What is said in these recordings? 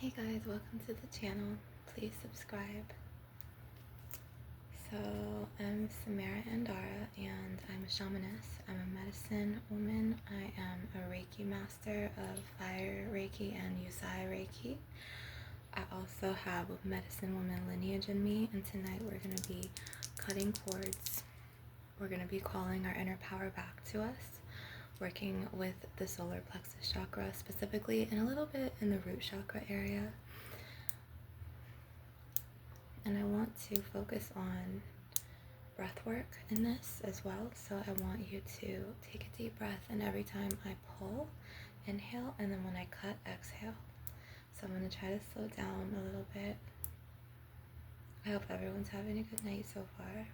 Hey guys, welcome to the channel. Please subscribe. So I'm Samara Andara and I'm a shamaness. I'm a medicine woman. I am a Reiki master of Fire Reiki and Usai Reiki. I also have a medicine woman lineage in me, and tonight we're going to be cutting cords. We're going to be calling our inner power back to us, working with the solar plexus chakra specifically, and a little bit in the root chakra area. And I want to focus on breath work in this as well. So I want you to take a deep breath, and every time I pull, inhale, and then when I cut, exhale. So I'm going to try to slow down a little bit. I hope everyone's having a good night so far.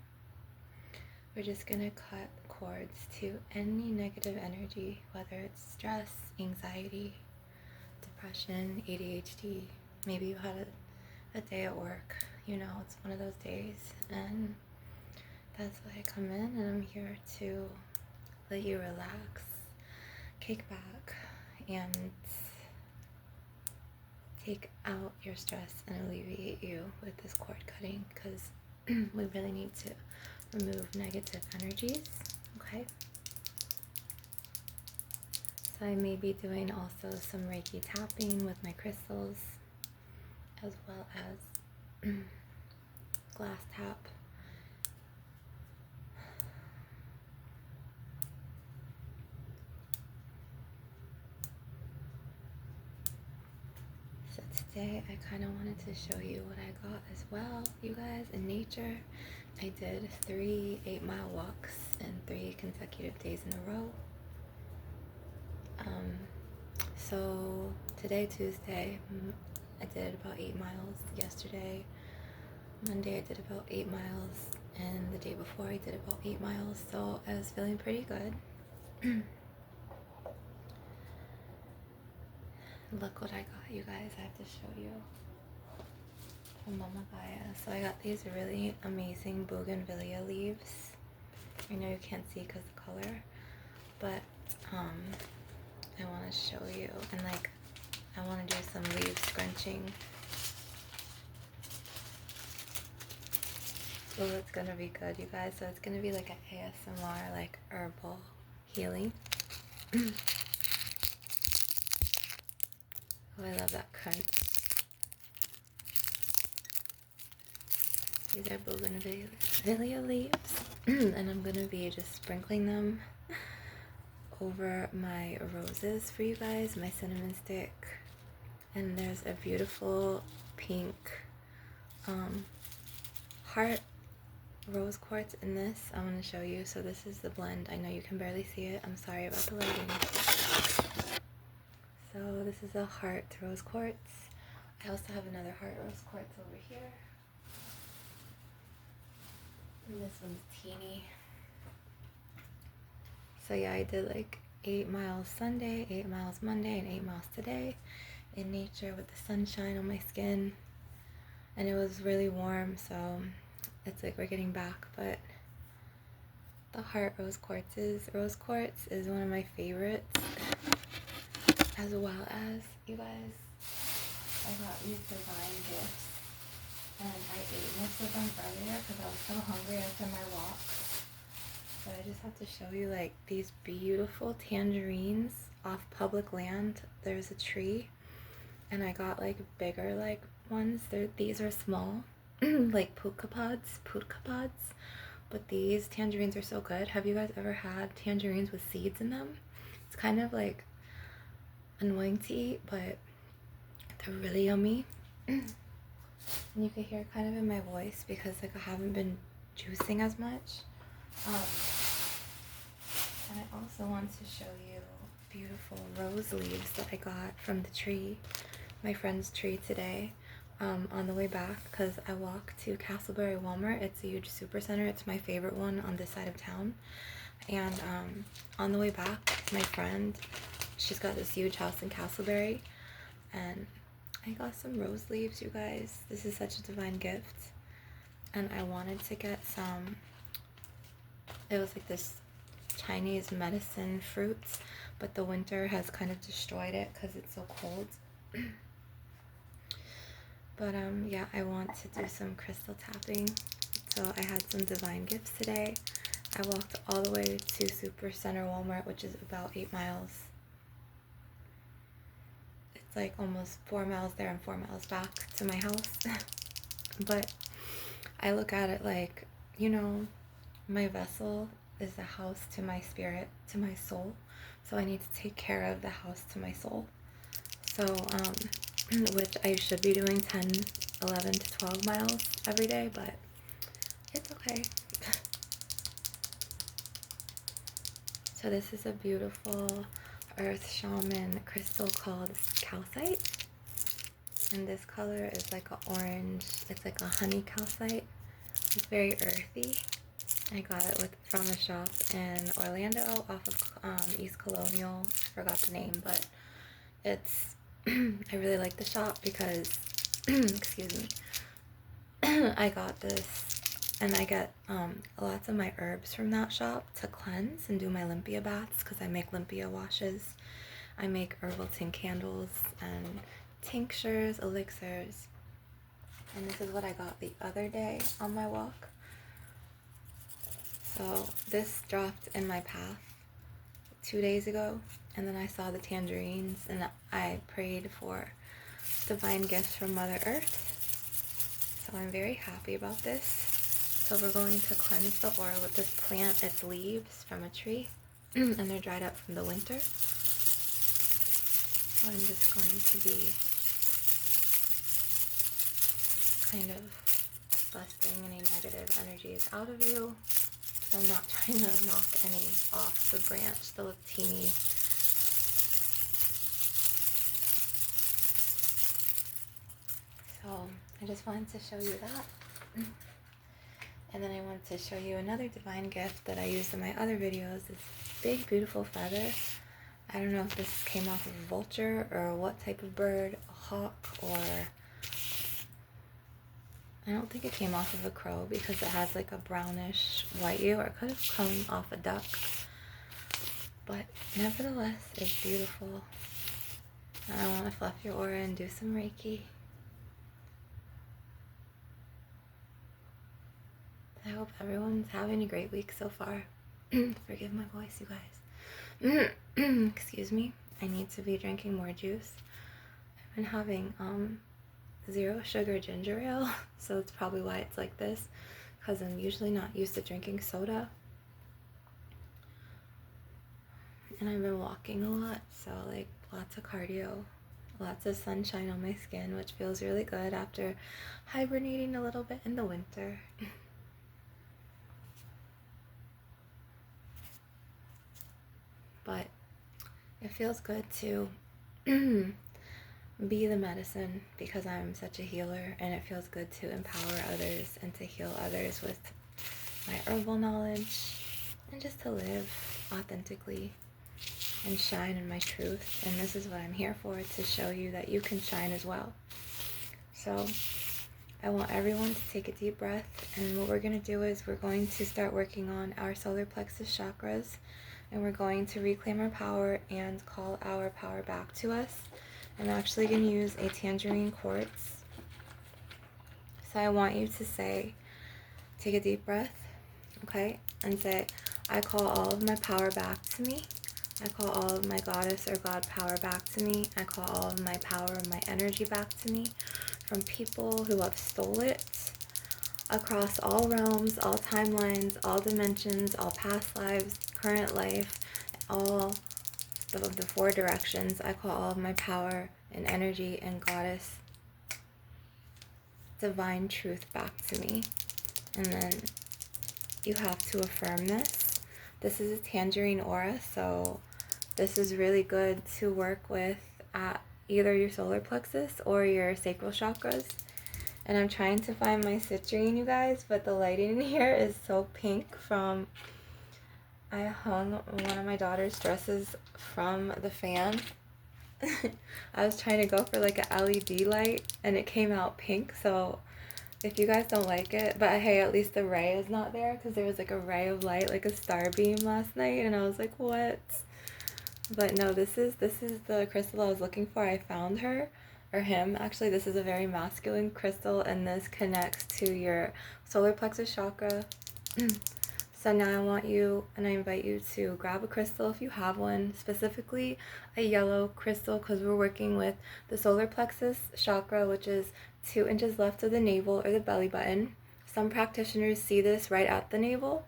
We're just going to cut cords to any negative energy, whether it's stress, anxiety, depression, ADHD. Maybe you had a day at work, you know, it's one of those days, and that's why I come in, and I'm here to let you relax, kick back, and take out your stress and alleviate you with this cord cutting, because we really need to remove negative energies. Okay, so I may be doing also some Reiki tapping with my crystals, as well as glass tap. So today I kind of wanted to show you what I got as well, you guys, in nature. I did 3 8-mile walks in 3 consecutive days in a row. So today, Tuesday, I did about 8 miles. Yesterday, Monday, I did about 8 miles, and the day before I did about 8 miles. So I was feeling pretty good. Look what I got, you guys. I have to show you from Mama Gaia. So I got these really amazing bougainvillea leaves. I know you can't see because of the color, but I want to show you, and like I want to do some leaf scrunching. So it's gonna be good, you guys. So it's gonna be like an ASMR, like herbal healing. Oh, I love that crunch. These are bougainvillea leaves, and I'm gonna be just sprinkling them over my roses for you guys, my cinnamon stick. And there's a beautiful pink heart rose quartz in this. I'm going to show you. So this is the blend. I know you can barely see it. I'm sorry about the lighting. So this is a heart rose quartz. I also have another heart rose quartz over here. And this one's teeny. So yeah, I did like 8 miles Sunday, 8 miles Monday, and 8 miles today in nature with the sunshine on my skin. And it was really warm, so it's like we're getting back. But the heart rose quartz is one of my favorites, as well as, you guys, I got these divine gifts, and I ate most of them earlier because I was so hungry after my walk. But I just have to show you like these beautiful tangerines off public land. There's a tree, and I got like bigger like ones. These are small, like puka pods, but these tangerines are so good. Have you guys ever had tangerines with seeds in them? It's kind of like annoying to eat, but they're really yummy. And you can hear kind of in my voice because like I haven't been juicing as much. And I also want to show you beautiful rose leaves that I got from the tree, my friend's tree today, on the way back, because I walk to Castleberry Walmart. It's a huge super center. It's my favorite one on this side of town. And on the way back, my friend, she's got this huge house in Castleberry, and I got some rose leaves, you guys. This is such a divine gift. And I wanted to get some, it was like this Chinese medicine fruits, but the winter has kind of destroyed it because it's so cold. But yeah, I want to do some crystal tapping. So I had some divine gifts today. I walked all the way to Super Center Walmart, which is about 8 miles. It's like almost 4 miles there and 4 miles back to my house. But I look at it like, you know, my vessel is a house to my spirit, to my soul. So I need to take care of the house to my soul. So, which I should be doing 10, 11 to 12 miles every day, but it's okay. So this is a beautiful earth shaman crystal called calcite. And this color is like an orange, it's like a honey calcite. It's very earthy. I got it from a shop in Orlando off of East Colonial. I forgot the name, but it's, I really like the shop because, excuse me, I got this, and I get lots of my herbs from that shop to cleanse and do my Olympia baths because I make Olympia washes. I make herbal tin candles and tinctures, elixirs, and this is what I got the other day on my walk. So this dropped in my path 2 days ago, and then I saw the tangerines, and I prayed for divine gifts from Mother Earth. So I'm very happy about this. So we're going to cleanse the aura with this plant, its leaves from a tree, and they're dried up from the winter. So I'm just going to be kind of busting any negative energies out of you. I'm not trying to knock any off the branch, the little teeny. So I just wanted to show you that. And then I wanted to show you another divine gift that I used in my other videos. This big, beautiful feather. I don't know if this came off of a vulture or what type of bird, a hawk, or I don't think it came off of a crow because it has like a brownish white hue, or it could have come off a duck. But nevertheless, it's beautiful. And I want to fluff your aura and do some Reiki. I hope everyone's having a great week so far. Forgive my voice, you guys. Excuse me. I need to be drinking more juice. I've been having 0 sugar ginger ale, so it's probably why it's like this, because I'm usually not used to drinking soda. And I've been walking a lot, so like lots of cardio, lots of sunshine on my skin, which feels really good after hibernating a little bit in the winter. But it feels good to be the medicine because I'm such a healer, and it feels good to empower others and to heal others with my herbal knowledge, and just to live authentically and shine in my truth. And this is what I'm here for, to show you that you can shine as well. So I want everyone to take a deep breath, and what we're going to do is we're going to start working on our solar plexus chakras, and we're going to reclaim our power and call our power back to us. I'm actually going to use a tangerine quartz. So I want you to say, take a deep breath, okay, and say, I call all of my power back to me. I call all of my goddess or God power back to me. I call all of my power and my energy back to me from people who have stole it across all realms, all timelines, all dimensions, all past lives, current life, all of the 4 directions. I call all of my power and energy and goddess divine truth back to me. And then you have to affirm this. This is a tangerine aura, so this is really good to work with at either your solar plexus or your sacral chakras. And I'm trying to find my citrine, you guys, but the lighting in here is so pink from, I hung one of my daughter's dresses from the fan. I was trying to go for like a LED light and it came out pink, so if you guys don't like it, but hey, at least the ray is not there, because there was like a ray of light, like a star beam last night, and I was like, what? But no, this is the crystal I was looking for. I found her, or him. Actually, this is a very masculine crystal, and this connects to your solar plexus chakra. So now I want you, and I invite you to grab a crystal if you have one, specifically a yellow crystal, because we're working with the solar plexus chakra, which is 2 inches left of the navel or the belly button. Some practitioners see this right at the navel,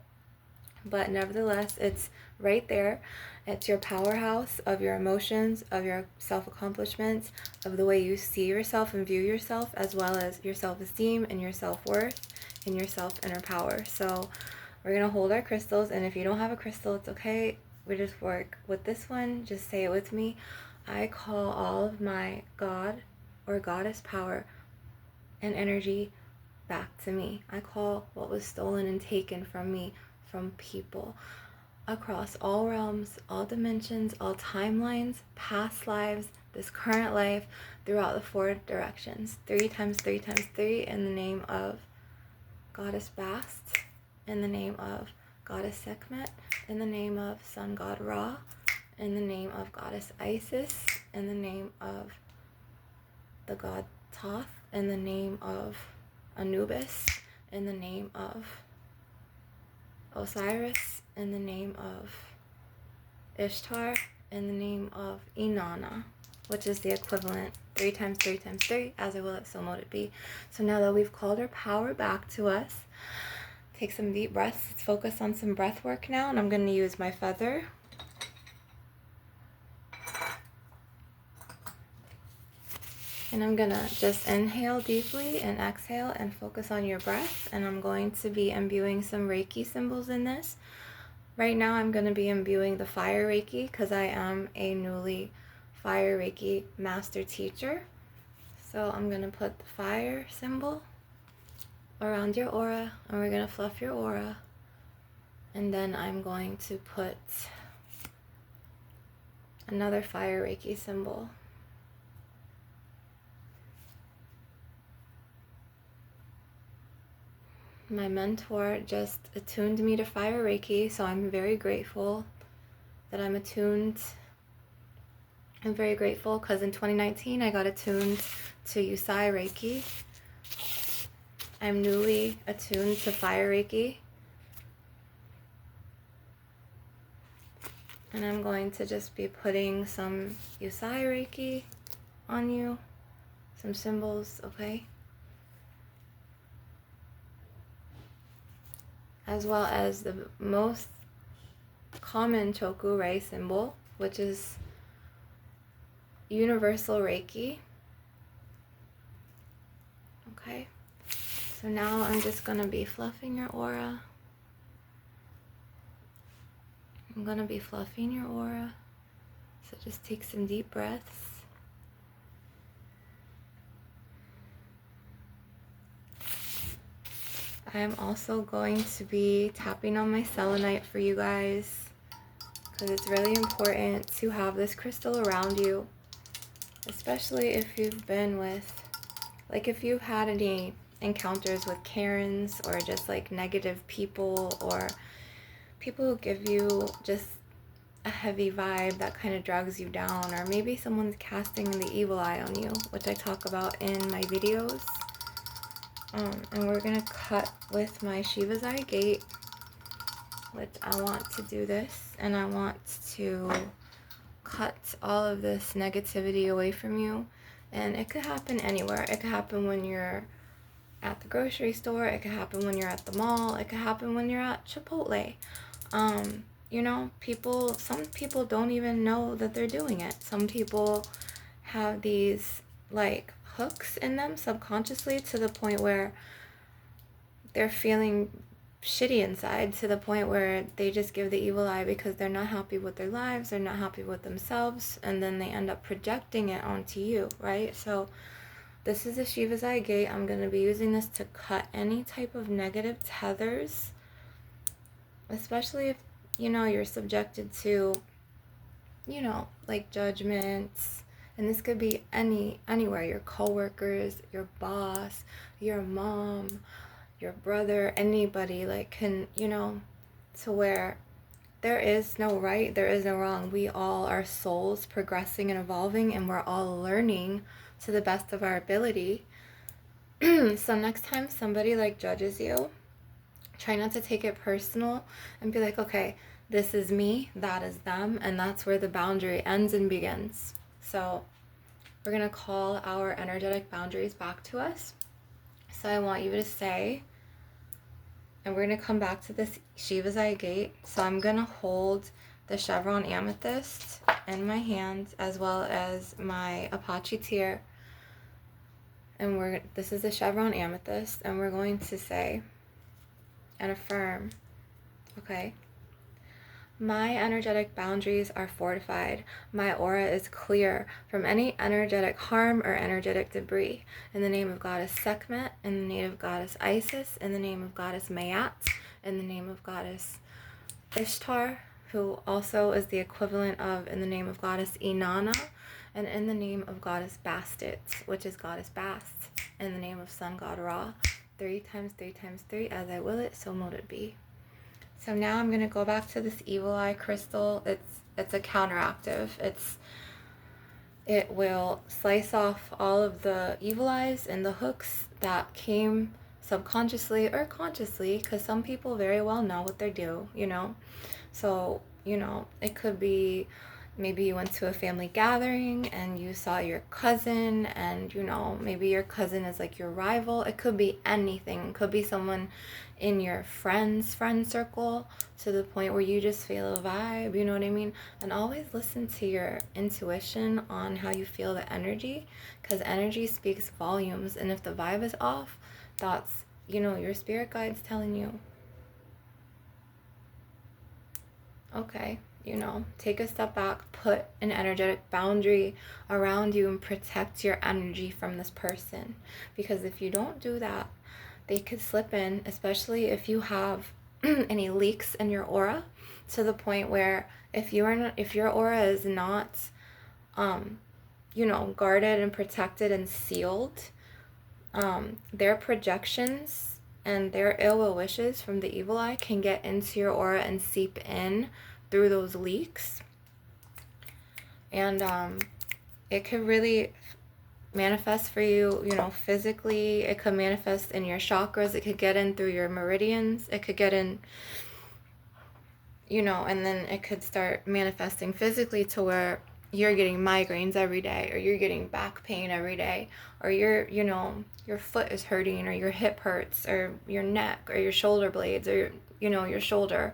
but nevertheless, it's right there. It's your powerhouse of your emotions, of your self-accomplishments, of the way you see yourself and view yourself, as well as your self-esteem and your self-worth and your self-inner power. So we're going to hold our crystals, and if you don't have a crystal, it's okay. We just work with this one. Just say it with me. I call all of my God or goddess power and energy back to me. I call what was stolen and taken from me, from people, across all realms, all dimensions, all timelines, past lives, this current life, throughout the 4 directions. 3 times 3 times 3 in the name of Goddess Bast, in the name of Goddess Sekhmet, in the name of Sun God Ra, in the name of Goddess Isis, in the name of the God Thoth, in the name of Anubis, in the name of Osiris, in the name of Ishtar, in the name of Inanna, which is the equivalent 3 times 3 times 3, as I will it, so mote it be. So now that we've called our power back to us, take some deep breaths. Let's focus on some breath work now, and I'm going to use my feather. And I'm going to just inhale deeply and exhale and focus on your breath. And I'm going to be imbuing some Reiki symbols in this. Right now I'm going to be imbuing the fire Reiki because I am a newly fire Reiki master teacher. So I'm going to put the fire symbol around your aura, and we're going to fluff your aura. And then I'm going to put another fire Reiki symbol. My mentor just attuned me to fire Reiki, so I'm very grateful that I'm attuned. I'm very grateful because in 2019 I got attuned to Usai Reiki. I'm newly attuned to fire Reiki. And I'm going to just be putting some Usai Reiki on you, some symbols, okay? As well as the most common Choku-rei symbol, which is Universal Reiki. Okay, so now I'm just going to be fluffing your aura. I'm going to be fluffing your aura. So just take some deep breaths. I'm also going to be tapping on my selenite for you guys because it's really important to have this crystal around you, especially if you've been with, like if you've had any encounters with Karens or just like negative people or people who give you just a heavy vibe that kind of drags you down, or maybe someone's casting the evil eye on you, which I talk about in my videos. And we're going to cut with my Shiva's Eye Gate, which I want to do this, and I want to cut all of this negativity away from you. And it could happen anywhere. It could happen when you're at the grocery store. It could happen when you're at the mall. It could happen when you're at Chipotle. You know, some people don't even know that they're doing it. Some people have these, like, hooks in them subconsciously to the point where they're feeling shitty inside, to the point where they just give the evil eye because they're not happy with their lives, they're not happy with themselves, and then they end up projecting it onto you, right? So this is a Shiva's Eye Gate. I'm going to be using this to cut any type of negative tethers, especially if, you know, you're subjected to, you know, like judgments. And this could be anywhere, your coworkers, your boss, your mom, your brother, anybody, like, can, you know, to where there is no right, there is no wrong. We all are souls progressing and evolving, and we're all learning to the best of our ability. So next time somebody like judges you, try not to take it personal and be like, okay, this is me, that is them, and that's where the boundary ends and begins. So we're going to call our energetic boundaries back to us. So I want you to say, and we're going to come back to this Shiva's Eye gate. So I'm going to hold the chevron amethyst in my hand, as well as my Apache tear. And this is the chevron amethyst, and we're going to say and affirm, okay? My energetic boundaries are fortified. My aura is clear from any energetic harm or energetic debris. In the name of Goddess Sekhmet, in the name of Goddess Isis, in the name of Goddess Mayat, in the name of Goddess Ishtar, who also is the equivalent of in the name of Goddess Inanna, and in the name of Goddess Bastet, which is Goddess Bast, in the name of Sun God Ra, 3 times 3 times 3, as I will it, so mote it be. So now I'm going to go back to this evil eye crystal. It's a counteractive. It will slice off all of the evil eyes and the hooks that came subconsciously or consciously, because some people very well know what they do, you know. So, you know, it could be maybe you went to a family gathering and you saw your cousin, and, you know, maybe your cousin is like your rival. It could be anything. It could be someone in your friend circle, to the point where you just feel a vibe, you know what I mean? And always listen to your intuition on how you feel the energy, because energy speaks volumes. And if the vibe is off, that's, you know, your spirit guide's telling you, okay, you know, take a step back, put an energetic boundary around you, and protect your energy from this person. Because if you don't do that, they could slip in, especially if you have any leaks in your aura, to the point where if your aura is not you know, guarded and protected and sealed, their projections and their ill will wishes from the evil eye can get into your aura and seep in through those leaks. And it could really manifest for you, you know, physically. It could manifest in your chakras. It could get in through your meridians. It could get in, you know, and then it could start manifesting physically to where you're getting migraines every day, or you're getting back pain every day, or you know, your foot is hurting, or your hip hurts, or your neck, or your shoulder blades, or, you know, your shoulder.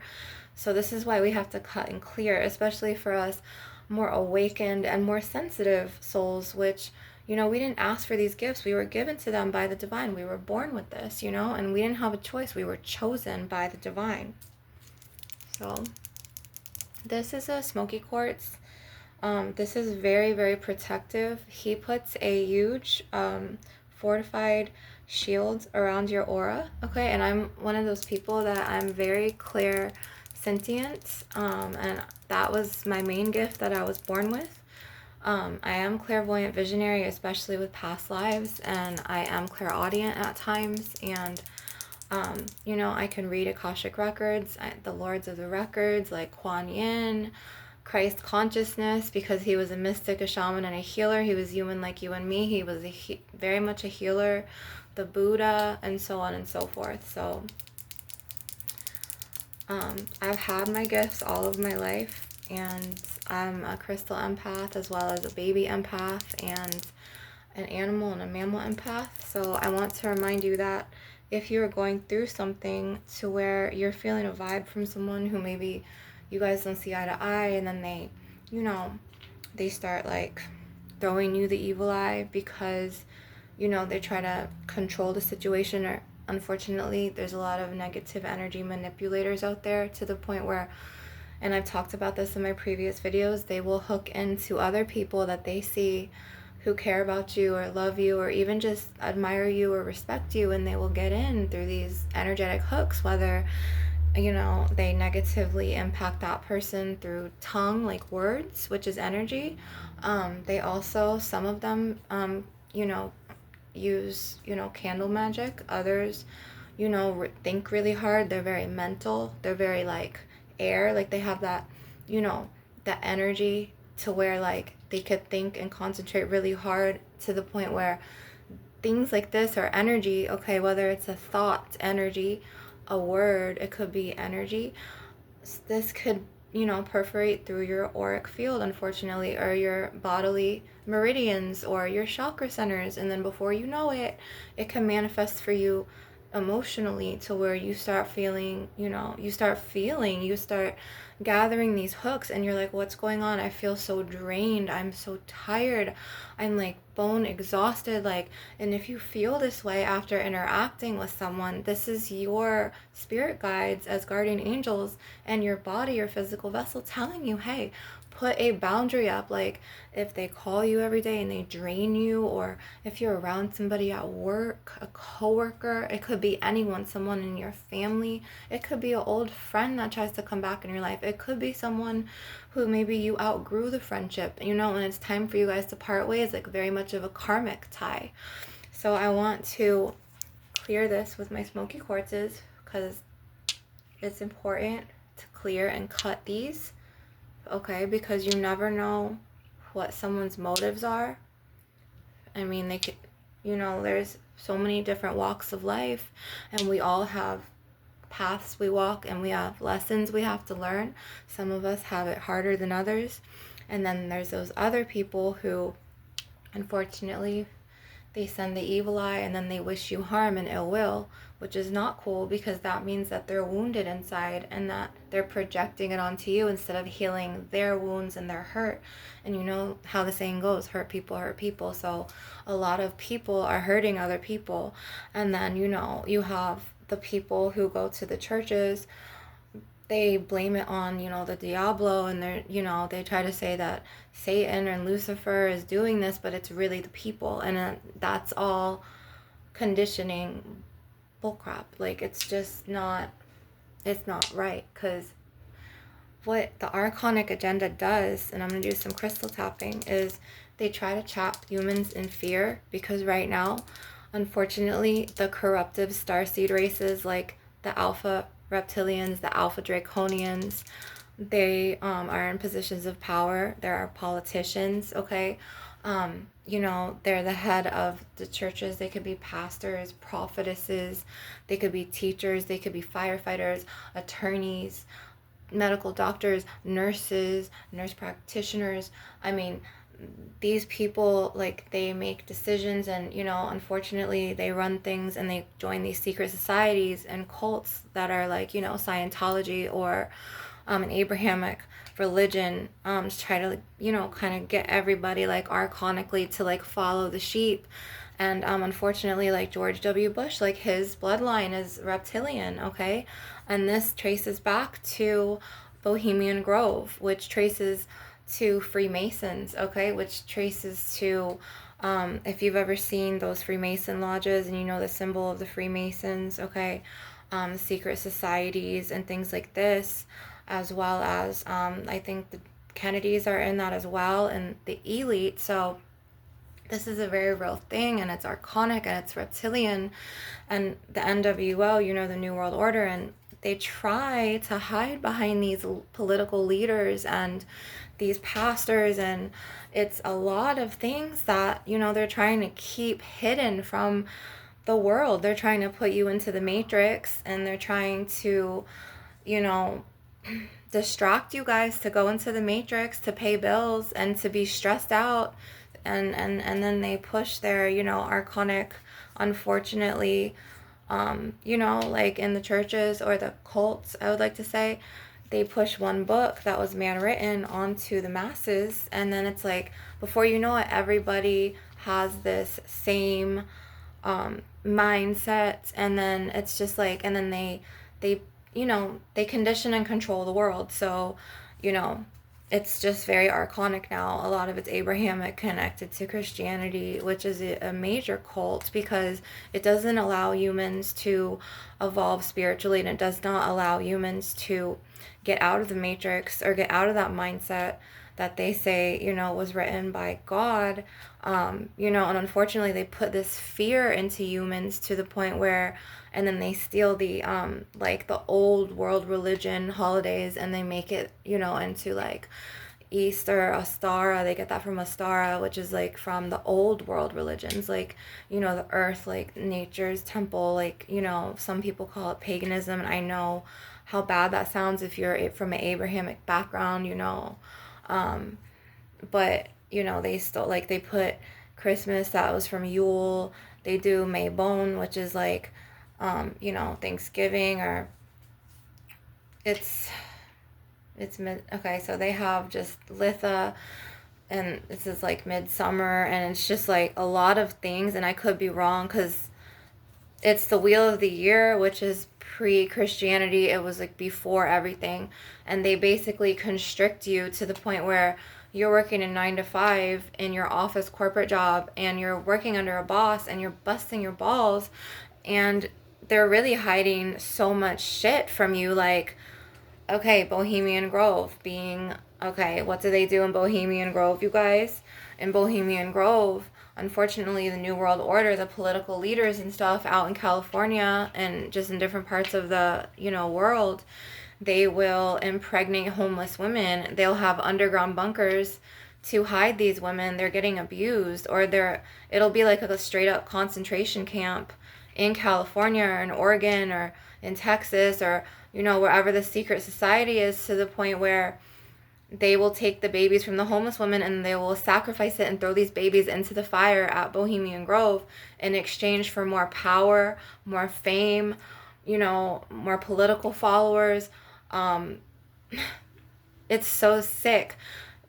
So this is why we have to cut and clear, especially for us more awakened and more sensitive souls, which, you know, we didn't ask for these gifts. We were given to them by the divine. We were born with this, you know, and we didn't have a choice. We were chosen by the divine. So this is a smoky quartz. This is very, very protective. He puts a huge fortified shield around your aura, okay? And I'm one of those people that I'm very clear sentient, and that was my main gift that I was born with. I am clairvoyant visionary, especially with past lives, and I am clairaudient at times, and you know, I can read Akashic records, the Lords of the Records, like Kuan Yin, Christ consciousness, because he was a mystic, a shaman, and a healer. He was human like you and me. He was very much a healer, the Buddha, and so on and so forth. So I've had my gifts all of my life, and I'm a crystal empath, as well as a baby empath, and an animal and a mammal empath. So I want to remind you that if you're going through something to where you're feeling a vibe from someone who maybe you guys don't see eye to eye, and then they, you know, they start like throwing you the evil eye because, you know, they try to control the situation, or unfortunately there's a lot of negative energy manipulators out there, to the point where, and I've talked about this in my previous videos, they will hook into other people that they see who care about you or love you or even just admire you or respect you, and they will get in through these energetic hooks, whether, you know, they negatively impact that person through tongue, like words, which is energy. They also, some of them, you know, use, you know, candle magic. Others, you know, think really hard. They're very mental. They're very like air, like they have that, you know, that energy to where like they could think and concentrate really hard to the point where things like this are energy, okay, whether it's a thought energy, a word, it could be energy. This could, perforate through your auric field, unfortunately, or your bodily meridians or your chakra centers. And then before you know it, it can manifest for you emotionally to where you start feeling, you start gathering these hooks and you're like, what's going on? I feel so drained. I'm so tired. I'm like bone exhausted. Like, and if you feel this way after interacting with someone, this is your spirit guides as guardian angels and your body, your physical vessel telling you, hey, put a boundary up. Like, if they call you every day and they drain you, or if you're around somebody at work, a coworker, it could be anyone, someone in your family, it could be an old friend that tries to come back in your life, it could be someone who maybe you outgrew the friendship, and it's time for you guys to part ways, like very much of a karmic tie. So I want to clear this with my smoky quartzes because it's important to clear and cut these, okay, because you never know what someone's motives are. I mean, they could, there's so many different walks of life, and we all have paths we walk, and we have lessons we have to learn. Some of us have it harder than others, and then there's those other people who, unfortunately, they send the evil eye and then they wish you harm and ill will, which is not cool, because that means that they're wounded inside and that they're projecting it onto you instead of healing their wounds and their hurt. And you know how the saying goes, hurt people hurt people. So a lot of people are hurting other people. And then, you have the people who go to the churches, they blame it on, the Diablo, and they're, they try to say that Satan and Lucifer is doing this, but it's really the people. And that's all conditioning bullcrap. Like, it's just not, it's not right. Because what the Archonic agenda does, and I'm going to do some crystal tapping, is they try to trap humans in fear, because right now, unfortunately, the corruptive starseed races, like the Alpha reptilians, the Alpha draconians, they are in positions of power. There are politicians, okay? They're the head of the churches. They could be pastors, prophetesses, they could be teachers, they could be firefighters, attorneys, medical doctors, nurses, nurse practitioners. I mean, these people, like, they make decisions, and unfortunately they run things, and they join these secret societies and cults that are like, Scientology or an Abrahamic religion, to try to, kind of get everybody, like, archonically to, like, follow the sheep. And unfortunately, like George W. Bush, like, his bloodline is reptilian, okay? And this traces back to Bohemian Grove, which traces to Freemasons, okay? Which traces to, if you've ever seen those Freemason lodges and the symbol of the Freemasons, okay? Secret societies and things like this, as well as, I think the Kennedys are in that as well, and the elite. So this is a very real thing, and it's archonic, and it's reptilian, and the NWO, the New World Order, and they try to hide behind these political leaders and these pastors, and it's a lot of things that, they're trying to keep hidden from the world. They're trying to put you into the matrix, and they're trying to, distract you guys to go into the matrix, to pay bills, and to be stressed out. And then they push their, archonic, unfortunately, like in the churches or the cults, I would like to say, they push one book that was man written onto the masses, and then it's like, before you know it, everybody has this same mindset, and then it's just like, and then they they condition and control the world. So it's just very archonic now. A lot of it's Abrahamic, connected to Christianity, which is a major cult, because it doesn't allow humans to evolve spiritually, and it does not allow humans to get out of the matrix or get out of that mindset that they say, was written by God. And unfortunately they put this fear into humans to the point where, and then they steal the like the old world religion holidays, and they make it, into like, Easter, Ostara, they get that from Ostara, which is like from the old world religions, like, you know, the earth, like nature's temple, like, you know, some people call it paganism, and I know how bad that sounds if you're from an Abrahamic background, you know. But, you know, they still, like, they put Christmas, that was from Yule. They do Maybone, which is like, you know, Thanksgiving, or it's okay, so they have just Litha, and this is like midsummer, and it's just like a lot of things, and I could be wrong because it's the wheel of the year, which is pre-Christianity. It was like before everything, and they basically constrict you to the point where you're working a 9 to 5 in your office corporate job, and you're working under a boss, and you're busting your balls, and they're really hiding so much shit from you, like, okay, Bohemian Grove being, okay, what do they do in Bohemian Grove, you guys? In Bohemian Grove, unfortunately, the New World Order, the political leaders and stuff out in California and just in different parts of the, you know, world, they will impregnate homeless women. They'll have underground bunkers to hide these women. They're getting abused, or it'll be like a straight up concentration camp in California or in Oregon or in Texas, or, you know, wherever the secret society is, to the point where they will take the babies from the homeless women and they will sacrifice it and throw these babies into the fire at Bohemian Grove in exchange for more power, more fame, you know, more political followers. It's so sick.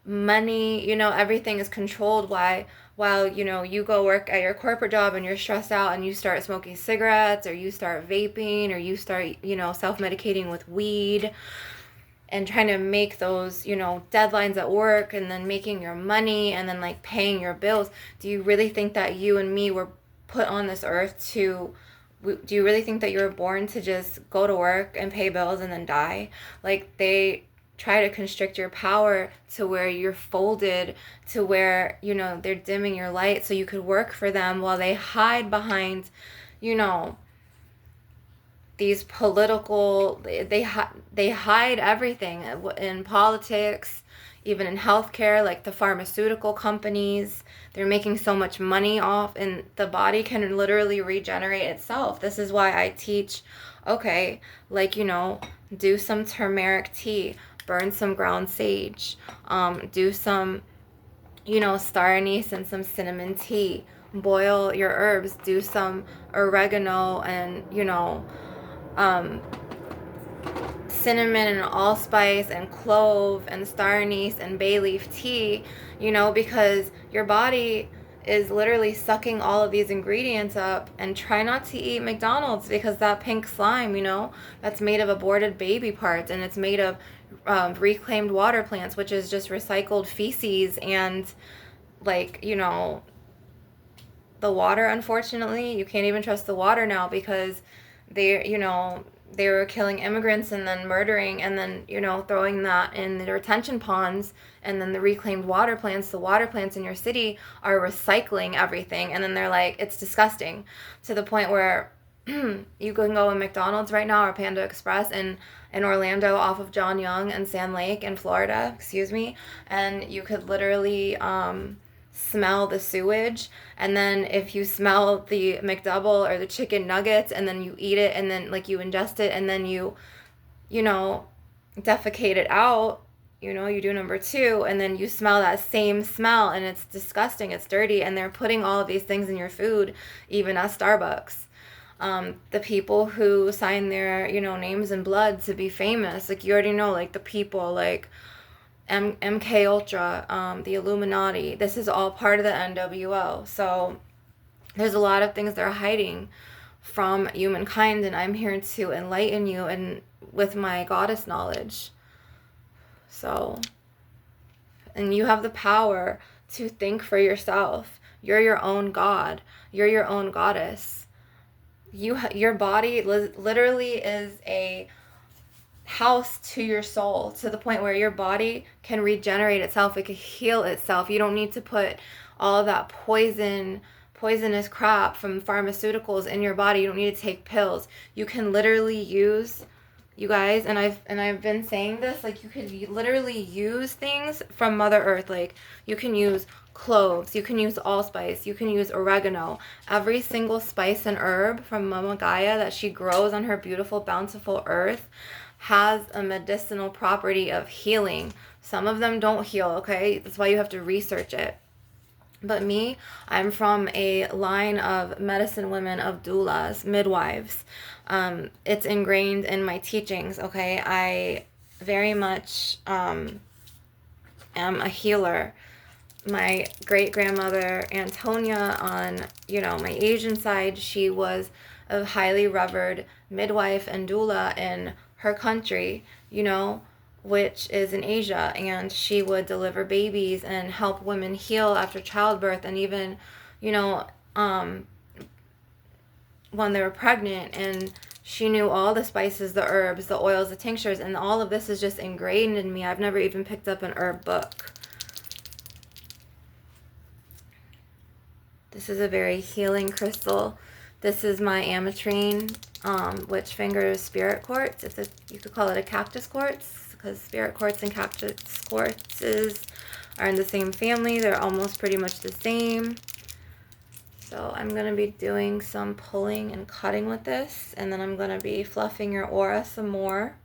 Money, you know, everything is controlled. While, you know, you go work at your corporate job and you're stressed out and you start smoking cigarettes, or you start vaping, or you start, you know, self-medicating with weed, and trying to make those, you know, deadlines at work, and then making your money, and then like paying your bills. Do you really think that you and me were put on this earth to, do you really think that you were born to just go to work and pay bills and then die? Like, they try to constrict your power to where you're folded, to where, you know, they're dimming your light so you could work for them, while they hide behind, you know, these political, they hide everything in politics, even in healthcare, like the pharmaceutical companies. They're making so much money off, and the body can literally regenerate itself. This is why I teach, okay, like, you know, do some turmeric tea, burn some ground sage, do some, you know, star anise and some cinnamon tea, boil your herbs, do some oregano and, you know, cinnamon and allspice and clove and star anise and bay leaf tea, you know, because your body is literally sucking all of these ingredients up. And try not to eat McDonald's, because that pink slime, you know, that's made of aborted baby parts, and it's made of reclaimed water plants, which is just recycled feces. And, like, you know, the water, unfortunately, you can't even trust the water now, because they, you know, they were killing immigrants and then murdering, and then, you know, throwing that in the retention ponds, and then the reclaimed water plants, the water plants in your city are recycling everything, and then they're like, it's disgusting, to the point where you can go in McDonald's right now, or Panda Express in Orlando off of John Young and Sand Lake in Florida, excuse me, and you could literally smell the sewage. And then if you smell the McDouble or the chicken nuggets, and then you eat it, and then like you ingest it, and then you know, defecate it out, you know, you do number 2, and then you smell that same smell, and it's disgusting, it's dirty, and they're putting all of these things in your food, even at Starbucks. The people who sign their, you know, names in blood to be famous, like, you already know, like the people like MK Ultra, the Illuminati. This is all part of the NWO. So there's a lot of things they're hiding from humankind, and I'm here to enlighten you and with my goddess knowledge. So, and you have the power to think for yourself. You're your own god. You're your own goddess. Your body literally is a house to your soul, to the point where your body can regenerate itself. It can heal itself. You don't need to put all of that poisonous crap from pharmaceuticals in your body. You don't need to take pills. You can literally use you guys, and I've been saying this, like, you could literally use things from Mother Earth. Like, you can use cloves, you can use allspice, you can use oregano. Every single spice and herb from Mama Gaia that she grows on her beautiful, bountiful earth has a medicinal property of healing. Some of them don't heal, okay? That's why you have to research it. But me, I'm from a line of medicine women, of doulas, midwives. It's ingrained in my teachings, okay? I very much am a healer. My great-grandmother Antonia on, my Asian side, she was a highly revered midwife and doula in her country, which is in Asia, and she would deliver babies and help women heal after childbirth, and even, when they were pregnant. And she knew all the spices, the herbs, the oils, the tinctures, and all of this is just ingrained in me. I've never even picked up an herb book. This is a very healing crystal. This is my ametrine, witch finger spirit quartz. You could call it a cactus quartz, because spirit quartz and cactus quartzes are in the same family. They're almost pretty much the same. So I'm going to be doing some pulling and cutting with this, and then I'm going to be fluffing your aura some more.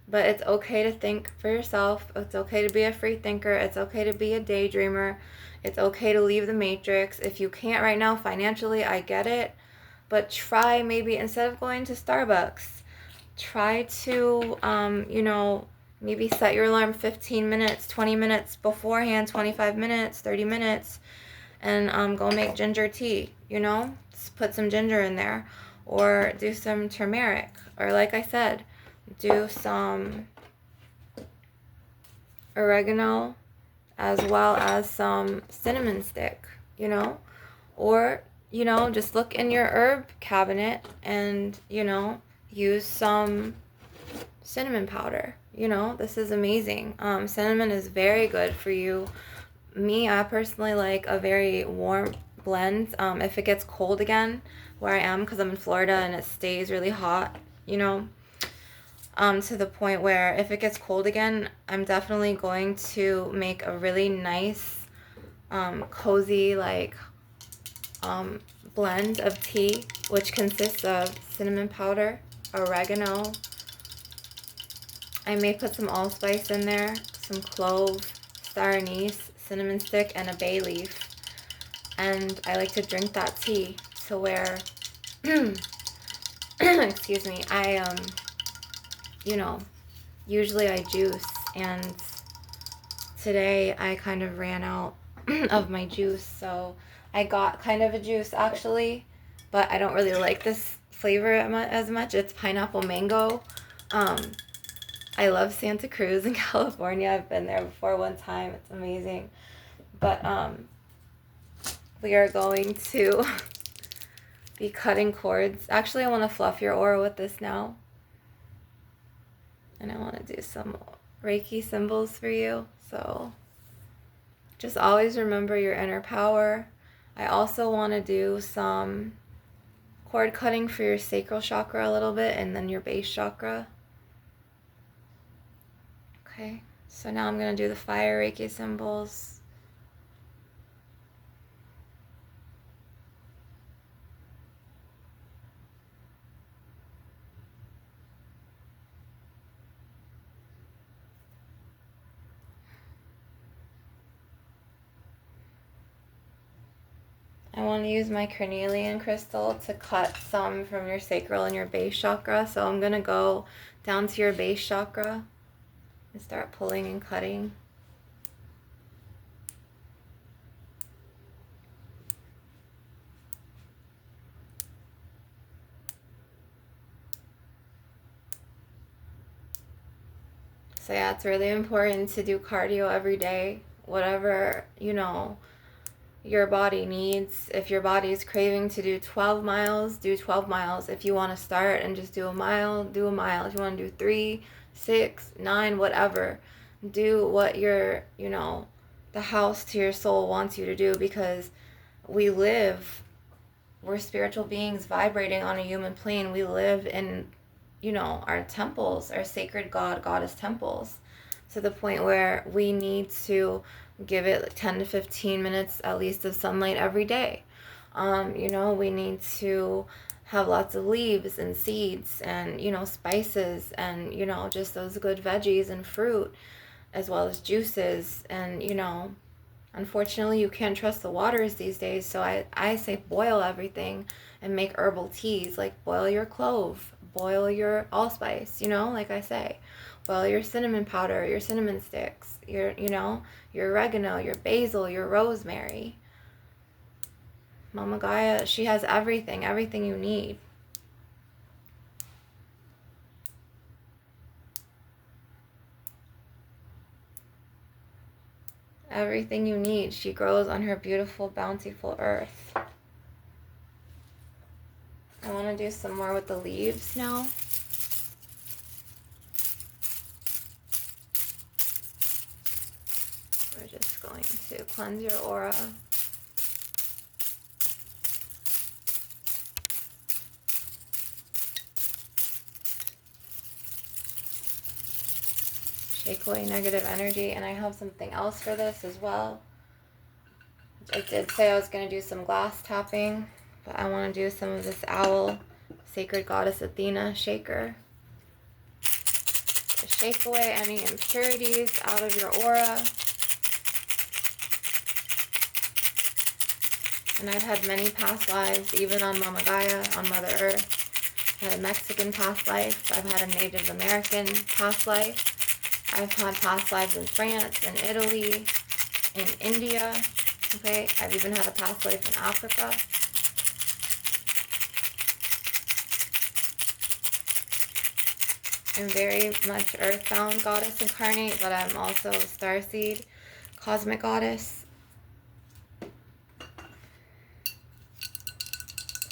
But it's okay to think for yourself. It's okay to be a free thinker. It's okay to be a daydreamer. It's okay to leave the matrix. If you can't right now financially, I get it. But try, maybe instead of going to Starbucks, try to, maybe set your alarm 15 minutes, 20 minutes beforehand, 25 minutes, 30 minutes, and go make ginger tea, Just put some ginger in there. Or do some turmeric. Or like I said, do some oregano as well as some cinnamon stick, or, just look in your herb cabinet and, use some cinnamon powder. This is amazing. Cinnamon is very good for you. Me, I personally like a very warm blend. If it gets cold again where I am, because I'm in Florida and it stays really hot, to the point where if it gets cold again, I'm definitely going to make a really nice, cozy, blend of tea, which consists of cinnamon powder, oregano. I may put some allspice in there, some clove, star anise, cinnamon stick, and a bay leaf. And I like to drink that tea to where, excuse me, usually I juice, and today I kind of ran out of my juice, so I got kind of a juice actually, but I don't really like this flavor as much. It's pineapple mango. I love Santa Cruz in California. I've been there before one time. It's amazing. But we are going to be cutting cords. Actually, I want to fluff your aura with this now. And I want to do some Reiki symbols for you. So just always remember your inner power. I also want to do some cord cutting for your sacral chakra a little bit, and then your base chakra. Okay, so now I'm going to do the fire Reiki symbols. I want to use my carnelian crystal to cut some from your sacral and your base chakra. So I'm going to go down to your base chakra and start pulling and cutting. So yeah, it's really important to do cardio every day, whatever, your body needs. If your body is craving to do 12 miles, do 12 miles. If you want to start and just do a mile, do a mile. If you want to do 3, 6, 9, whatever, do what your, the house to your soul wants you to do, because we're spiritual beings vibrating on a human plane. We live in you know, our temples, our sacred goddess temples, to the point where we need to give it 10 to 15 minutes at least of sunlight every day. You know, we need to have lots of leaves and seeds and, you know, spices and, you know, just those good veggies and fruit, as well as juices. And, you know, unfortunately, you can't trust the waters these days, so I say boil everything and make herbal teas. Like, boil your clove, boil your allspice, you know, like I say. Boil your cinnamon powder, your cinnamon sticks, your, you know, your oregano, your basil, your rosemary. Mama Gaia, she has everything, everything you need. Everything you need, she grows on her beautiful, bountiful earth. I want to do some more with the leaves now. We're just going to cleanse your aura. Shake away negative energy. And I have something else for this as well. I did say I was going to do some glass tapping, but I want to do some of this owl, sacred goddess Athena shaker. To shake away any impurities out of your aura. And I've had many past lives, even on Mama Gaia, on Mother Earth. I've had a Mexican past life. I've had a Native American past life. I've had past lives in France, in Italy, in India. Okay, I've even had a past life in Africa. I'm very much earthbound goddess incarnate, but I'm also starseed, cosmic goddess.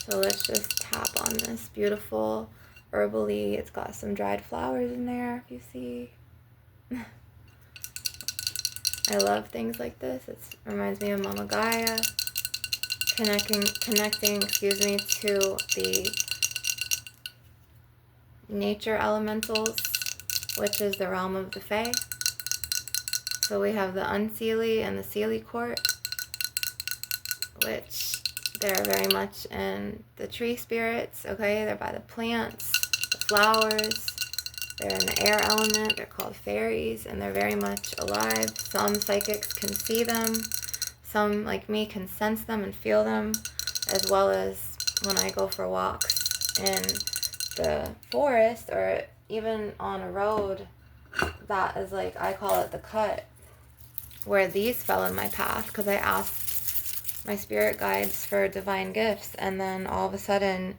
So let's just tap on this beautiful herbally. It's got some dried flowers in there, if you see. I love things like this. It reminds me of Mama Gaia. Connecting, to the nature elementals, which is the realm of the Fae. So we have the unseelie and the seelie court, which they're very much in the tree spirits, okay? They're by the plants, the flowers. They're in the air element. They're called fairies, and they're very much alive. Some psychics can see them. Some, like me, can sense them and feel them, as well as when I go for walks in the forest or even on a road that is, like, I call it the cut, where these fell in my path because I asked my spirit guides for divine gifts, and then all of a sudden,